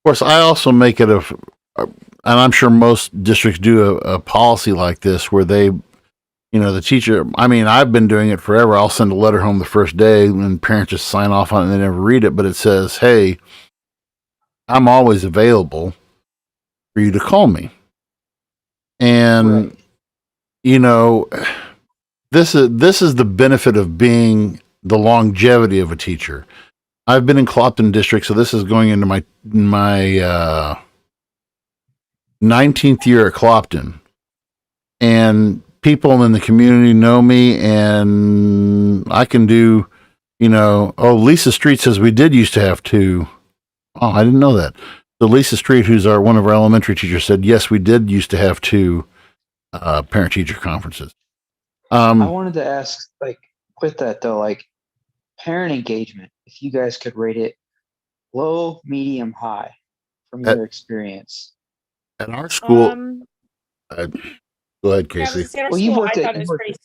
course, I also make it and I'm sure most districts do a policy like this where they, the teacher, I mean, I've been doing it forever. I'll send a letter home the first day and parents just sign off on it and they never read it, but it says, hey, I'm always available for you to call me. And, Right. this is the benefit of being the longevity of a teacher. I've been in Clopton district, so this is going into my 19th year at Clopton, and people in the community know me, and I can do, Lisa Street says we did used to have two. Oh, I didn't know that. So Lisa Street, who's one of our elementary teachers, said yes, we did used to have two parent teacher conferences. I wanted to ask, like, with that though, like, parent engagement, if you guys could rate it low, medium, high from your experience. At our school, go ahead, Yeah, I was Casey. gonna say, our Well, you've school, worked I at- thought it you've was worked pretty.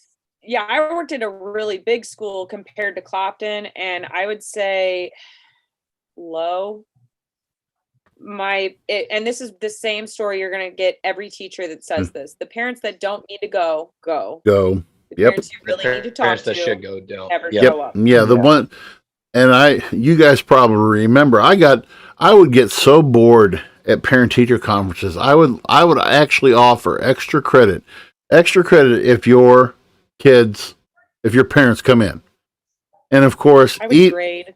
Yeah, I worked at a really big school compared to Clopton, and I would say low. And this is the same story you're gonna get every teacher that says this. The parents that don't need to go. Go. The Yep. parents you really need to talk Parents to that should go don't. never Yep. show up. Yeah, the Yeah. one, and you guys probably remember, I would get so bored at parent teacher conferences. I would actually offer extra credit if your parents come in. And of course, I would grade.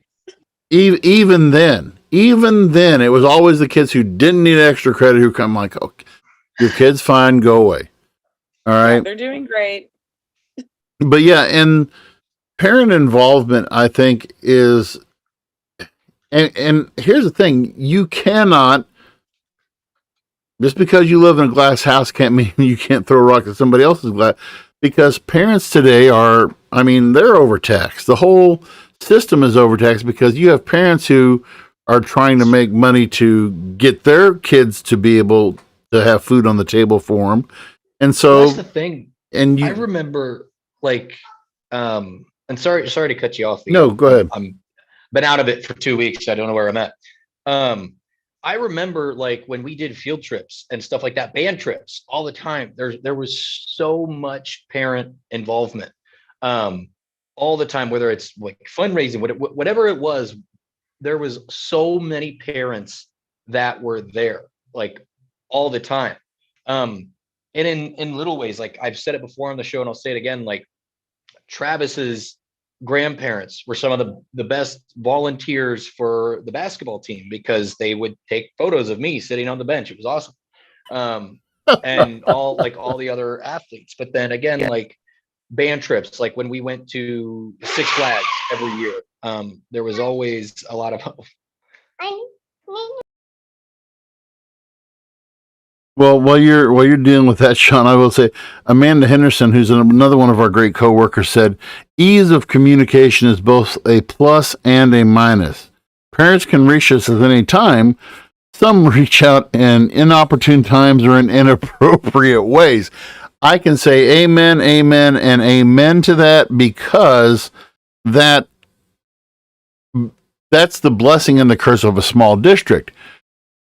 even then, it was always the kids who didn't need extra credit who come like, oh, your kid's fine, go away. All right. Yeah, they're doing great. But yeah, and parent involvement, I think, is, and here's the thing: you cannot, just because you live in a glass house can't mean you can't throw a rock at somebody else's glass. Because parents today they're overtaxed. The whole system is overtaxed because you have parents who are trying to make money to get their kids to be able to have food on the table for them, and so That's the thing. and I you remember like, and sorry to cut you off. no, go ahead. I'm been out of it for 2 weeks. I don't know where I'm at. I remember like when we did field trips and stuff like that, band trips all the time. There was so much parent involvement, all the time, whether it's like fundraising, whatever it was, there was so many parents that were there like all the time. And in little ways, like I've said it before on the show and I'll say it again, like Travis's grandparents were some of the best volunteers for the basketball team because they would take photos of me sitting on the bench. It was awesome. And all the other athletes. But then again, like band trips, like when we went to Six Flags every year, there was always a lot of Well, while you're dealing with that, Sean, I will say Amanda Henderson, who's another one of our great coworkers, said ease of communication is both a plus and a minus. Parents can reach us at any time. Some reach out in inopportune times or in inappropriate ways. I can say amen, amen, and amen to that because that that's the blessing and the curse of a small district.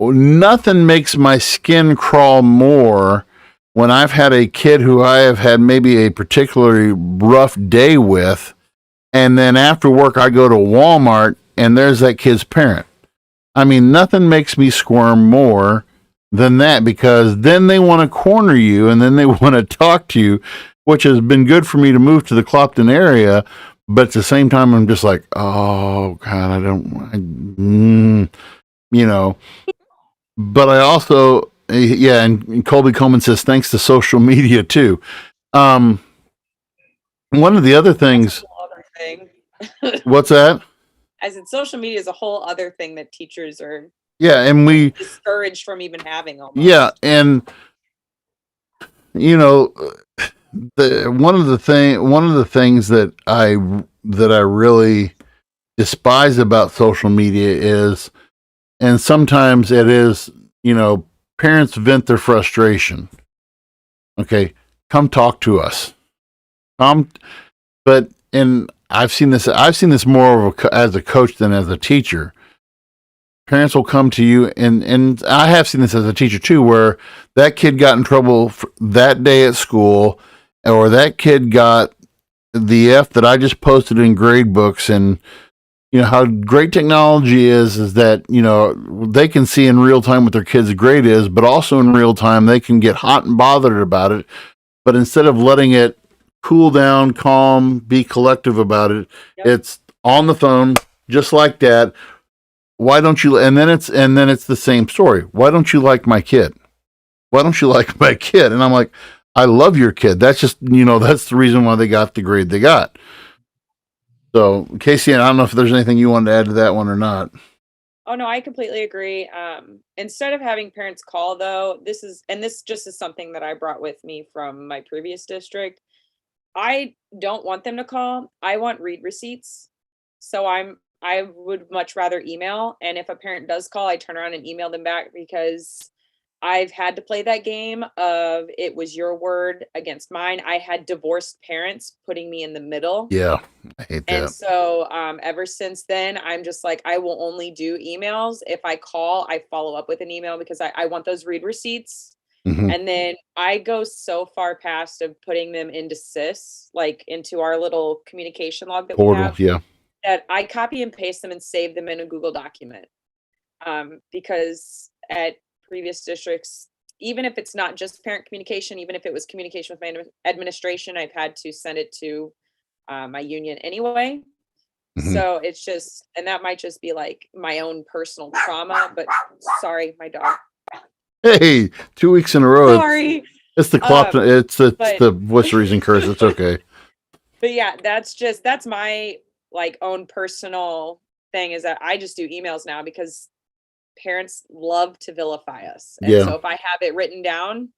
Nothing makes my skin crawl more when I've had a kid who I have had maybe a particularly rough day with, and then after work I go to Walmart and there's that kid's parent. I mean, nothing makes me squirm more than that because then they want to corner you and then they want to talk to you, which has been good for me to move to the Clopton area. But at the same time, I'm just like, oh, God, you know. But I also, yeah, and Colby Coleman says, thanks to social media too. One of the other things, Other thing. what's that? I said social media is a whole other thing that teachers are Yeah, and we discouraged from even having almost. Yeah, and you know, one of the things that I really despise about social media is, and sometimes it is, parents vent their frustration. Okay, come talk to us. But and I've seen this more of as a coach than as a teacher. Parents will come to you, and I have seen this as a teacher too, where that kid got in trouble that day at school, or that kid got the F that I just posted in grade books. And how great technology is that they can see in real time what their kid's grade is, but also in real time they can get hot and bothered about it. But instead of letting it cool down, calm, be collective about it, It's on the phone just like that. Why don't you? And then it's the same story. Why don't you like my kid? Why don't you like my kid? And I'm like, I love your kid. That's just that's the reason why they got the grade they got. So, Kasey, I don't know if there's anything you wanted to add to that one or not. Oh no, I completely agree. Instead of having parents call though, this just is something that I brought with me from my previous district. I don't want them to call. I want read receipts. So I would much rather email. And if a parent does call, I turn around and email them back because I've had to play that game of it was your word against mine. I had divorced parents putting me in the middle. Yeah, I hate that. And so ever since then, I'm just like, I will only do emails. If I call, I follow up with an email because I want those read receipts. Mm-hmm. And then I go so far past of putting them into SIS, like into our little communication log that Portal, we have. yeah. That I copy and paste them and save them in a Google document. Because at previous districts, even if it's not just parent communication, even if it was communication with my administration, I've had to send it to my union anyway. Mm-hmm. So it's just, and that might just be like my own personal trauma, but sorry, my dog. Hey, 2 weeks in a row. Sorry. It's the Clopton. It's the what's the reason curse. It's okay. But yeah, that's my like own personal thing is that I just do emails now because parents love to vilify us. And so if I have it written down,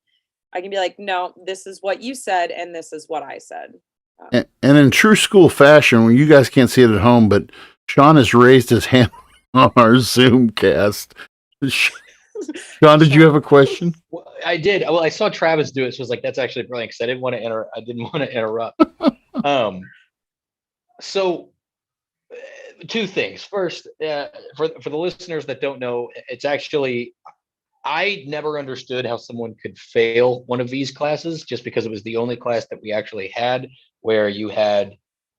I can be like, no, this is what you said. And this is what I said. And in true school fashion, when you guys can't see it at home, but Sean has raised his hand on our Zoom cast. Sean, did you have a question? Well, I did. Well, I saw Travis do it, so I was like, "That's actually brilliant." Because I didn't want to interrupt. So, two things. First, for the listeners that don't know, it's actually I never understood how someone could fail one of these classes just because it was the only class that we actually had where you had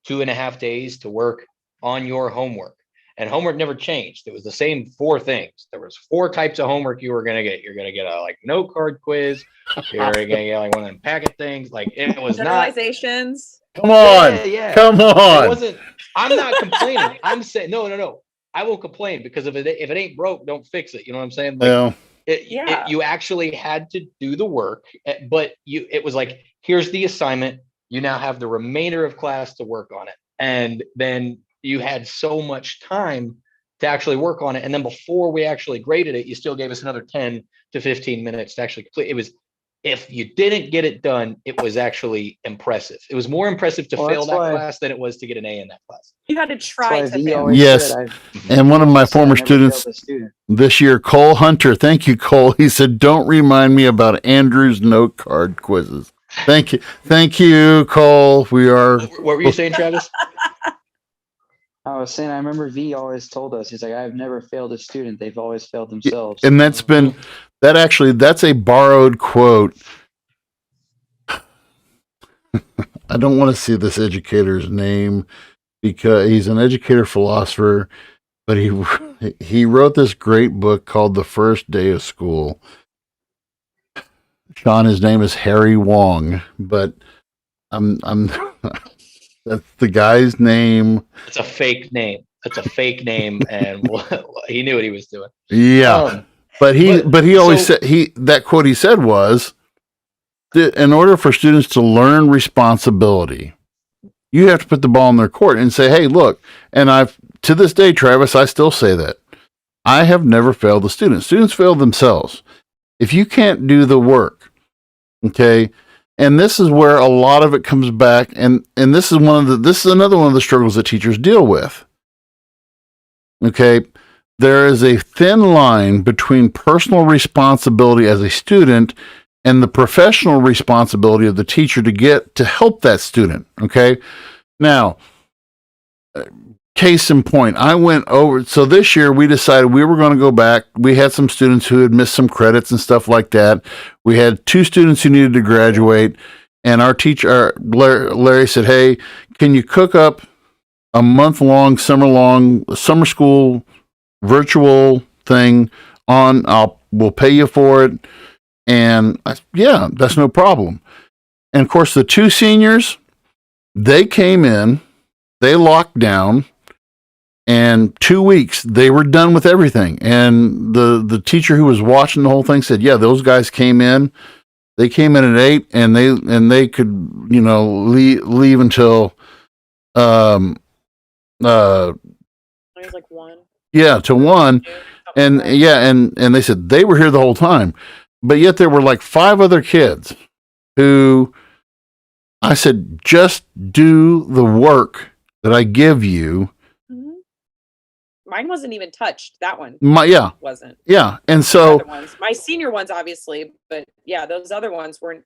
2.5 days to work on your homework. And homework never changed. It was the same 4 things. There was 4 types of homework you were going to get. You're going to get a note card quiz. You're going to get like one of them packet things. Like it was generalizations. Come on. Yeah. Come on. It wasn't, I'm not complaining. I'm saying, no. I won't complain because if it ain't broke, don't fix it. You know what I'm saying? Like, you actually had to do the work, but it was like, here's the assignment. You now have the remainder of class to work on it. And then you had so much time to actually work on it. And then before we actually graded it, you still gave us another 10 to 15 minutes to actually complete. It was, if you didn't get it done, it was actually impressive. It was more impressive to Well, fail that's that why- class than it was to get an A in that class. You had to That's try why to V fail. always Yes. said, And one of my said I former never students failed a student. this year, Cole Hunter, thank you, Cole. He said, don't remind me about Andrew's note card quizzes. Thank you. Thank you, Cole. We are, What were you saying, Travis? I was saying, I remember V always told us, he's like, I've never failed a student. They've always failed themselves. and that's been, that's a borrowed quote. I don't want to see this educator's name because he's an educator philosopher, but he wrote this great book called The First Day of School. Sean, his name is Harry Wong, but I'm that's the guy's name. It's a fake name. That's a fake name, and he knew what he was doing. Yeah, but he always said that quote he said was that in order for students to learn responsibility, you have to put the ball in their court and say, hey, look, and I've to this day, Travis, I still say that I have never failed a student. Students fail themselves. If you can't do the work, okay, and this is where a lot of it comes back, and this is another one of the struggles that teachers deal with. Okay, there is a thin line between personal responsibility as a student and the professional responsibility of the teacher to help that student. Okay, now, case in point, I went over. So this year we decided we were going to go back. We had some students who had missed some credits and stuff like that. We had 2 students who needed to graduate, and our teacher, Larry, said, "Hey, can you cook up a month-long, summer school virtual thing on? We'll pay you for it." And yeah, that's no problem. And of course, the 2 seniors, they came in, they locked down. And 2 weeks, they were done with everything. And the teacher who was watching the whole thing said, "Yeah, those guys came in. They came in at 8, and they could, leave until It was like 1. yeah, till 1. And yeah, and they said they were here the whole time, but yet there were like 5 other kids who I said, just do the work that I give you." Mine wasn't even touched. That one wasn't. Yeah. And The so, other ones. My senior ones, obviously, but yeah, those other ones weren't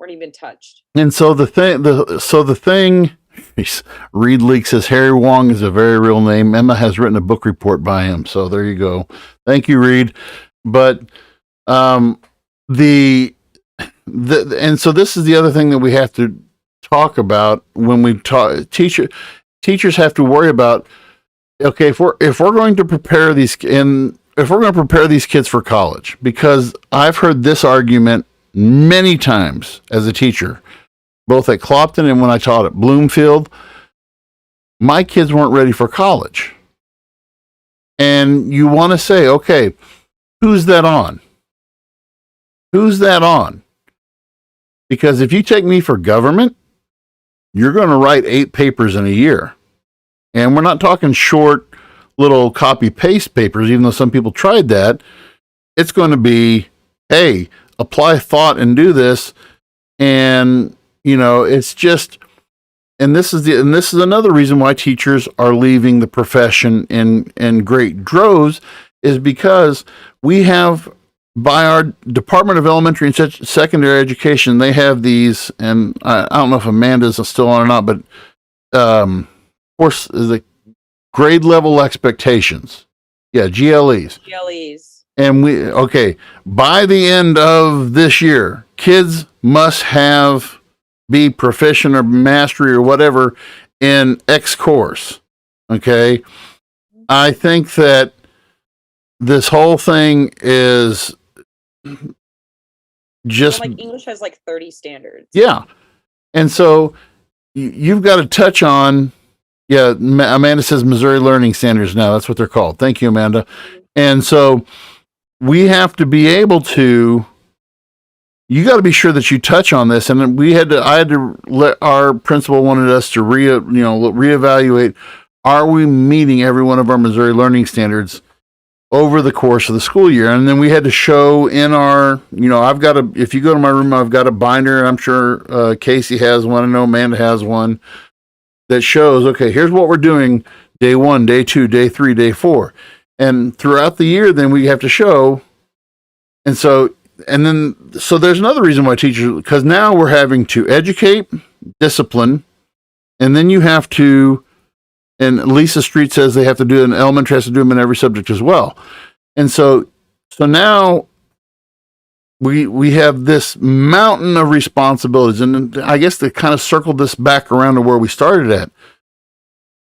even touched. the thing, Reed Leak says Harry Wong is a very real name. Emma has written a book report by him. So there you go. Thank you, Reed. But, and so this is the other thing that we have to talk about when we talk. Teachers have to worry about, okay, if we're going to prepare these kids for college, because I've heard this argument many times as a teacher, both at Clopton and when I taught at Bloomfield, my kids weren't ready for college. And you want to say, okay, who's that on? Who's that on? Because if you take me for government, you're going to write 8 papers in a year. And we're not talking short little copy paste papers, even though some people tried that. It's going to be, hey, apply thought and do this. And, it's just, and this is another reason why teachers are leaving the profession in great droves, is because we have, by our Department of Elementary and Secondary Education, they have these, and I don't know if Amanda's still on or not, but of course, the grade level expectations. Yeah, GLEs. GLEs. And by the end of this year, kids must be proficient or mastery or whatever in X course. Okay. I think that this whole thing is just like English has like 30 standards. Yeah. And so you've got to touch on, Amanda says Missouri Learning Standards now. That's what they're called. Thank you, Amanda. And so we have to be able to, you got to be sure that you touch on this. And I had to let our principal wanted us to reevaluate are we meeting every one of our Missouri learning standards over the course of the school year? And then we had to show in our, if you go to my room, I've got a binder, and I'm sure Kasey has one. I know Amanda has one that shows, okay, here's what we're doing day 1, day 2, day 3, day 4. And throughout the year, then we have to show. And so there's another reason why teachers, because now we're having to educate, discipline, and then you have to, and Lisa Street says they have to do, an elementary has to do them in every subject as well. And so now we have this mountain of responsibilities. And I guess to kind of circle this back around to where we started at,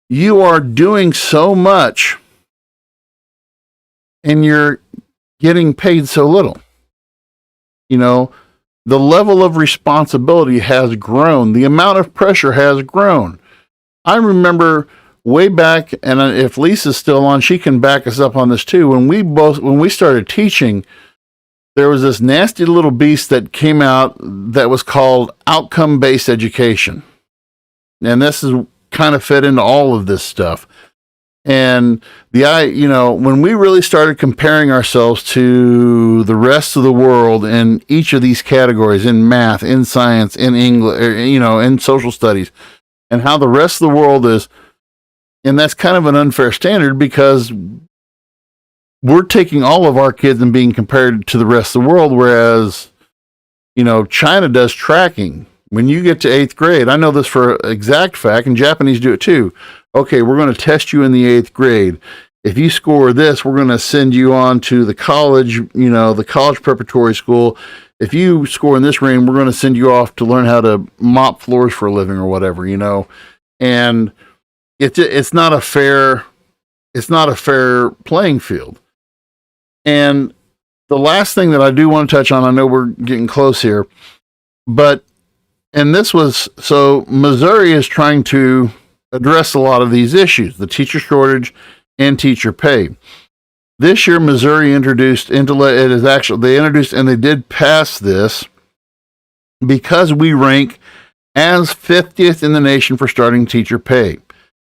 you are doing so much and you're getting paid so little. The level of responsibility has grown. The amount of pressure has grown. I remember way back, and if Lisa's still on, she can back us up on this too. When we started teaching, there was this nasty little beast that came out that was called outcome-based education. And this is kind of fit into all of this stuff. And when we really started comparing ourselves to the rest of the world in each of these categories, in math, in science, in English, in social studies, and how the rest of the world is, and that's kind of an unfair standard because we're taking all of our kids and being compared to the rest of the world, whereas, China does tracking. When you get to 8th grade, I know this for exact fact, and Japanese do it too. Okay, we're going to test you in the 8th grade. If you score this, we're going to send you on to the college, the college preparatory school. If you score in this range, we're going to send you off to learn how to mop floors for a living or whatever, and it's not a fair playing field. And the last thing that I do want to touch on, I know we're getting close here, so Missouri is trying to address a lot of these issues, the teacher shortage and teacher pay. This year, Missouri introduced and they did pass this because we rank as 50th in the nation for starting teacher pay.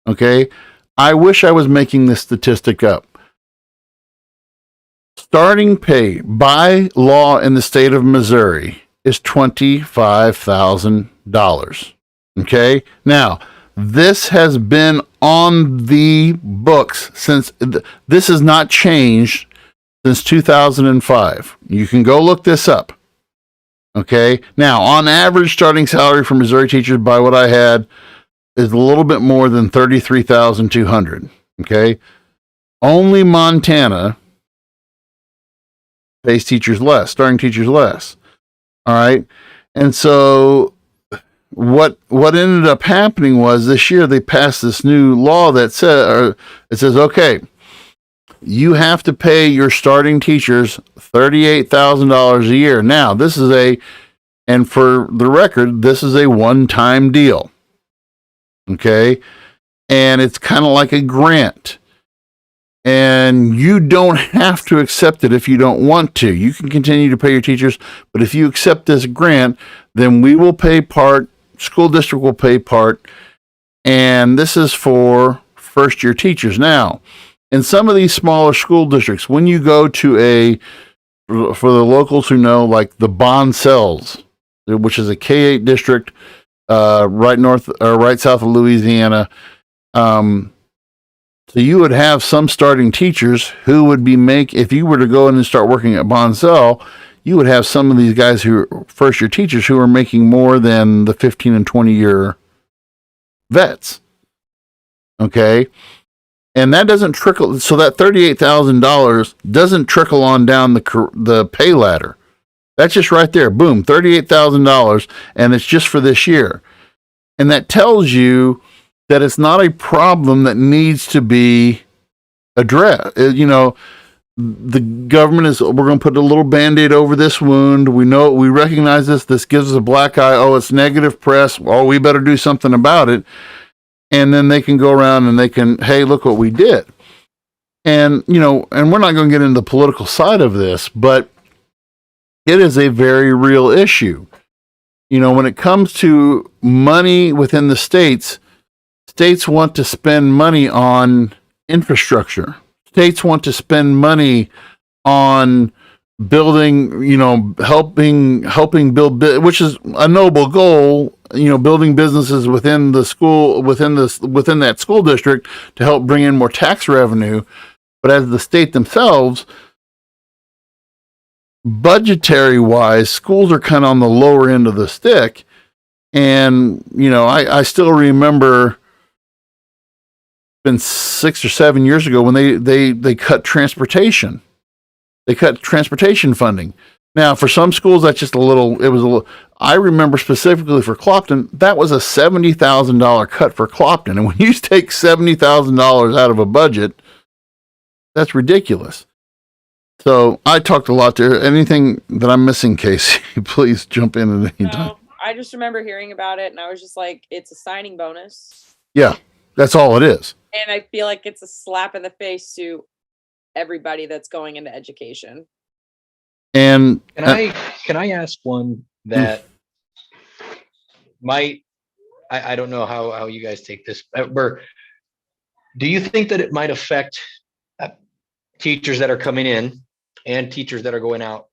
Okay. I wish I was making this statistic up. Starting pay by law in the state of Missouri is $25,000. Okay. Now, this has been on the books since this has not changed since 2005. You can go look this up. Okay. Now, on average, starting salary for Missouri teachers, by what I had, is a little bit more than $33,200. Okay. Only Montana pays teachers less, starting teachers less. All right. And so what ended up happening was this year they passed this new law that says, okay, you have to pay your starting teachers $38,000 a year. Now, and for the record, this is a one-time deal. Okay. And it's kind of like a grant. And you don't have to accept it if you don't want to. You can continue to pay your teachers, but if you accept this grant, then we will pay part, school district will pay part, and this is for first-year teachers. Now, in some of these smaller school districts, when you go to for the locals who know, like the Bond Cells, which is a K-8 district right south of Louisiana, so you would have some starting teachers who would be if you were to go in and start working at Bonsell, you would have some of these guys who are first-year teachers who are making more than the 15 and 20-year vets. Okay? And that doesn't trickle, so that $38,000 doesn't trickle on down the pay ladder. That's just right there. Boom, $38,000, and it's just for this year. And that tells you that it's not a problem that needs to be addressed. The government we're going to put a little Band-Aid over this wound. We recognize this gives us a black eye. Oh, it's negative press. Oh, we better do something about it. And then they can go around and hey, look what we did. And, and we're not going to get into the political side of this, but it is a very real issue. When it comes to money within the states states want to spend money on infrastructure. States want to spend money on building, helping build, which is a noble goal, building businesses within the school, within that school district to help bring in more tax revenue. But as the state themselves, budgetary wise, schools are kind of on the lower end of the stick. And, I still remember been 6 or 7 years ago when they cut transportation. They cut transportation funding. Now, for some schools, that's just I remember specifically for Clopton, that was a $70,000 cut for Clopton. And when you take $70,000 out of a budget, that's ridiculous. So I talked a lot there. Anything that I'm missing, Kasey, please jump in at any time. No, I just remember hearing about it and I was just like, it's a signing bonus. Yeah, that's all it is. And I feel like it's a slap in the face to everybody that's going into education. And can I ask one that might, I don't know how you guys take this, do you think that it might affect teachers that are coming in and teachers that are going out?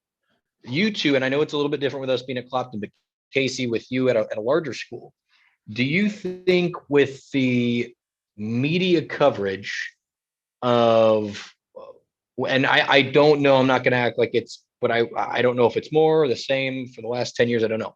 You two, and I know it's a little bit different with us being at Clopton, but Kasey, with you at a larger school, do you think with the media coverage of, and I don't know, I'm not going to act like it's, but I don't know if it's more or the same for the last 10 years, I don't know.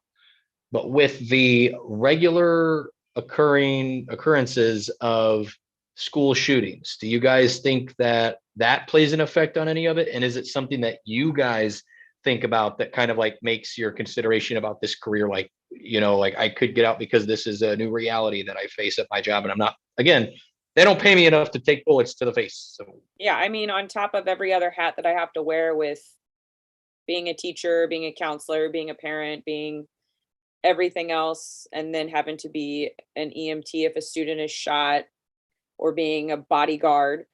But with the regular occurrences of school shootings, do you guys think that plays an effect on any of it? And is it something that you guys think about that kind of like makes your consideration about this career, like, like I could get out because this is a new reality that I face at my job, and I'm not, again, they don't pay me enough to take bullets to the face. So yeah, I mean, on top of every other hat that I have to wear with being a teacher, being a counselor, being a parent, being everything else, and then having to be an EMT if a student is shot, or being a bodyguard,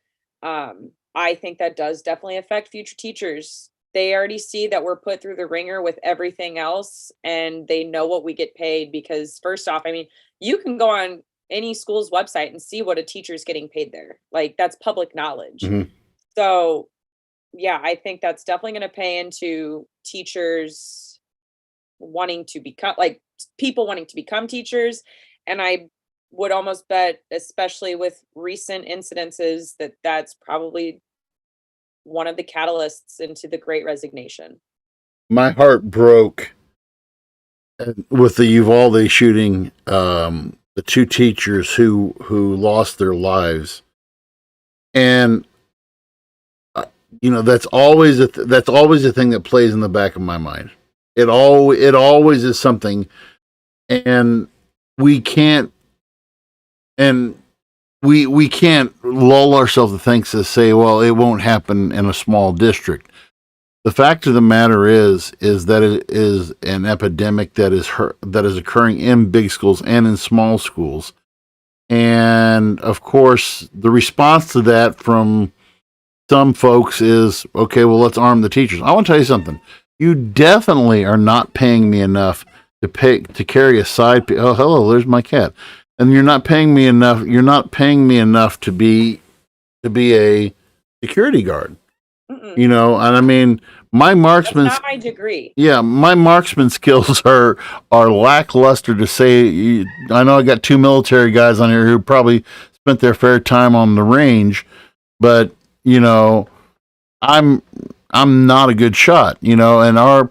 I think that does definitely affect future teachers. They already see that we're put through the ringer with everything else, and they know what we get paid because, first off, I mean, you can go on any school's website and see what a teacher's getting paid there. Like, that's public knowledge. Mhm. So yeah, I think that's definitely going to pay into teachers wanting to become, like, people wanting to become teachers. And I would almost bet, especially with recent incidences, that that's probably one of the catalysts into the Great Resignation. My heart broke with the Uvalde shooting. The two teachers who lost their lives, and that's always a thing that plays in the back of my mind. It always is something, and we can't lull ourselves to think to say, well, it won't happen in a small district. The fact of the matter is that it is an epidemic that is occurring in big schools and in small schools. And of course, the response to that from some folks is, okay, well, let's arm the teachers. I want to tell you something. You definitely are not paying me enough to carry a side. Oh, hello, there's my cat. And you're not paying me enough. You're not paying me enough to be a security guard. Mm-mm. And I mean, my marksman. That's not my degree. Yeah, my marksman skills are lackluster, to say. I know I got two military guys on here who probably spent their fair time on the range, but I'm not a good shot. And our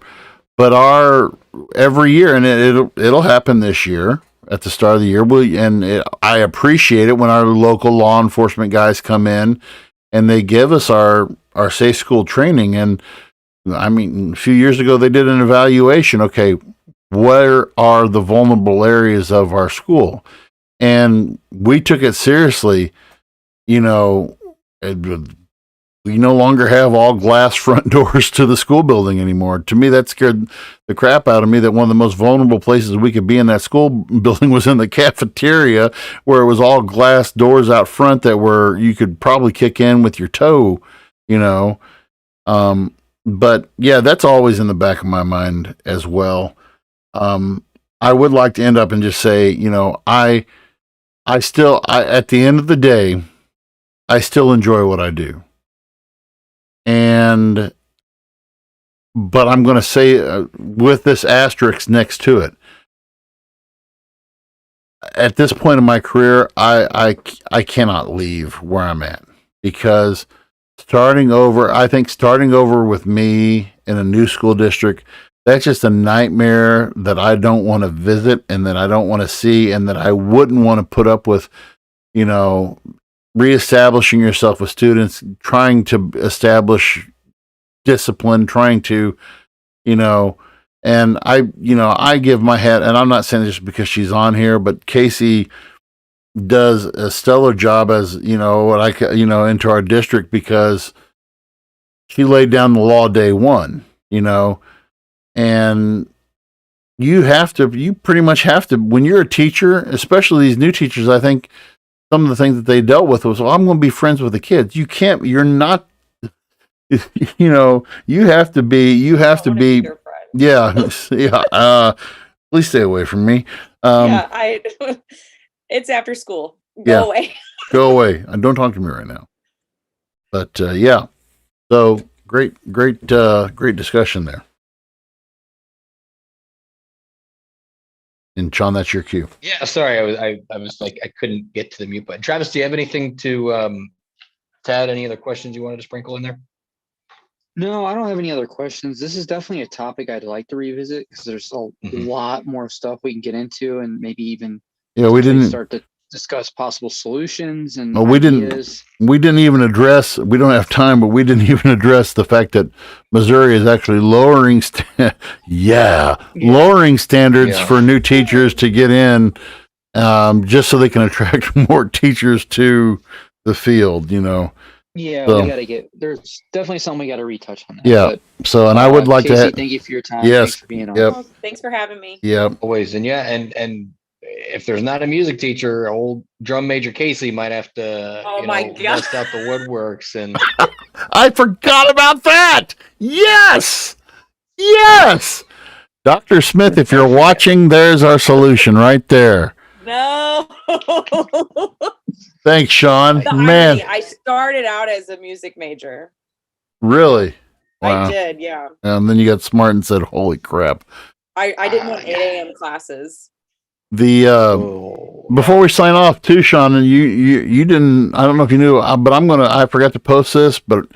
every year, and it'll happen this year at the start of the year. I appreciate it when our local law enforcement guys come in and they give us our safe school training. And I mean, a few years ago, they did an evaluation. Okay, where are the vulnerable areas of our school? And we took it seriously. We no longer have all glass front doors to the school building anymore. To me, that scared the crap out of me, that one of the most vulnerable places we could be in that school building was in the cafeteria, where it was all glass doors out front that you could probably kick in with your toe, But yeah, that's always in the back of my mind as well. I would like to end up and just say, at the end of the day, I still enjoy what I do. But I'm going to say, with this asterisk next to it, at this point in my career, I cannot leave where I'm at, because I think starting over with me in a new school district, that's just a nightmare that I don't want to visit and that I don't want to see, and that I wouldn't want to put up with, reestablishing yourself with students, trying to establish discipline, trying to, and I give my hat, and I'm not saying this because she's on here, but Kasey does a stellar job as, into our district, because she laid down the law day one, and you pretty much have to, when you're a teacher, especially these new teachers, I think some of the things that they dealt with was, well, I'm going to be friends with the kids. You're not, you have to be, yeah, yeah. Please stay away from me. It's after school. Yeah. Away. Go away. And don't talk to me right now. But yeah. So great discussion there. And Sean, that's your cue. Yeah, sorry, I was like, I couldn't get to the mute button. Travis, do you have anything to add? Any other questions you wanted to sprinkle in there? No, I don't have any other questions. This is definitely a topic I'd like to revisit, because there's a lot more stuff we can get into, and maybe even we didn't start to discuss possible solutions and we didn't even address, we don't have time, but we didn't even address the fact that Missouri is actually lowering lowering standards for new teachers to get in, just so they can attract more teachers to the field, Yeah, so, we gotta there's definitely something we gotta retouch on that. Yeah. But, so, and I would like Kasey, to thank you for your time. Yes. Thanks for being on. Yep. Oh, thanks for having me. Yep. Always. And yeah, and if there's not a music teacher, old drum major Kasey might have to, bust out the woodworks. And I forgot about that. Yes. Dr. Smith, if you're watching, there's our solution right there. No. Thanks, Sean. Man, I started out as a music major. Really? Wow. I did, yeah. And then you got smart and said, "Holy crap!" I didn't want 8 a.m. classes. Before we sign off, too, Sean, and you didn't. I don't know if you knew, but I forgot to post this. But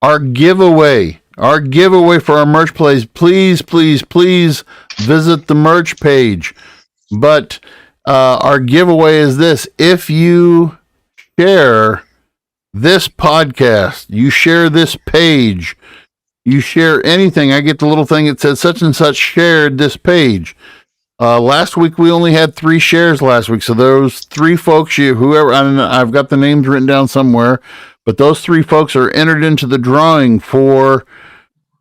our giveaway for our merch plays. Please visit the merch page. But our giveaway is this: if you share this podcast, you share this page, you share anything, I get the little thing that says such and such shared this page. Last week we only had 3 shares last week, so those 3 folks, whoever, I've got the names written down somewhere, but those 3 folks are entered into the drawing for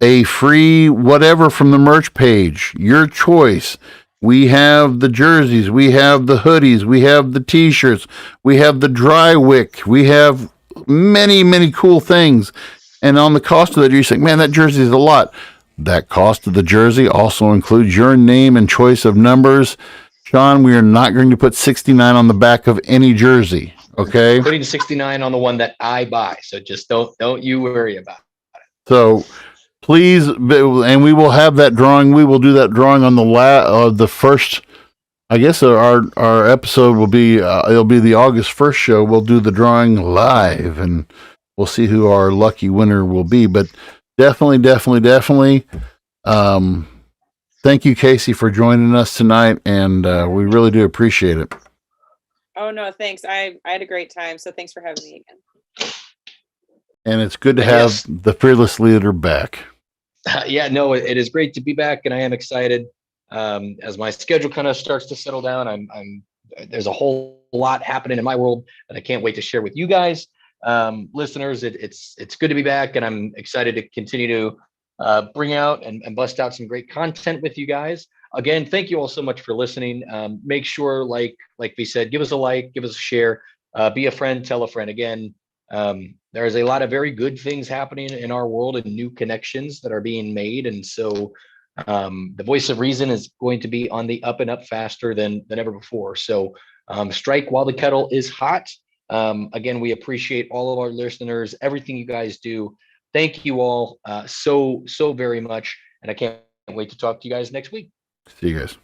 a free whatever from the merch page. Your choice. We have the jerseys, we have the hoodies, we have the t-shirts, we have the dry wick, we have many cool things. And on the cost of that, you think, man, that jersey is a lot. That cost of the jersey also includes your name and choice of numbers. Sean, we are not going to put 69 on the back of any jersey. Okay. Putting 69 on the one that I buy. So just don't you worry about it. So please, and we will have that drawing. We will do that drawing on the first, I guess our episode will be, it'll be the August 1st show. We'll do the drawing live and we'll see who our lucky winner will be. But definitely. Thank you, Kasey, for joining us tonight, and we really do appreciate it. Oh no, thanks. I had a great time, so thanks for having me again. And it's good to have the fearless leader back. Yeah, no, it is great to be back, and I am excited. As my schedule kind of starts to settle down, there's a whole lot happening in my world that I can't wait to share with you guys. Listeners, it's good to be back, and I'm excited to continue to bring out and bust out some great content with you guys. Again, thank you all so much for listening. Make sure, like we said, give us a like, give us a share, be a friend, tell a friend. Again, there is a lot of very good things happening in our world and new connections that are being made, and so the voice of reason is going to be on the up and up faster than ever before. So Strike while the kettle is hot. Again, we appreciate all of our listeners, everything you guys do. Thank you all so very much. And I can't wait to talk to you guys next week. See you guys.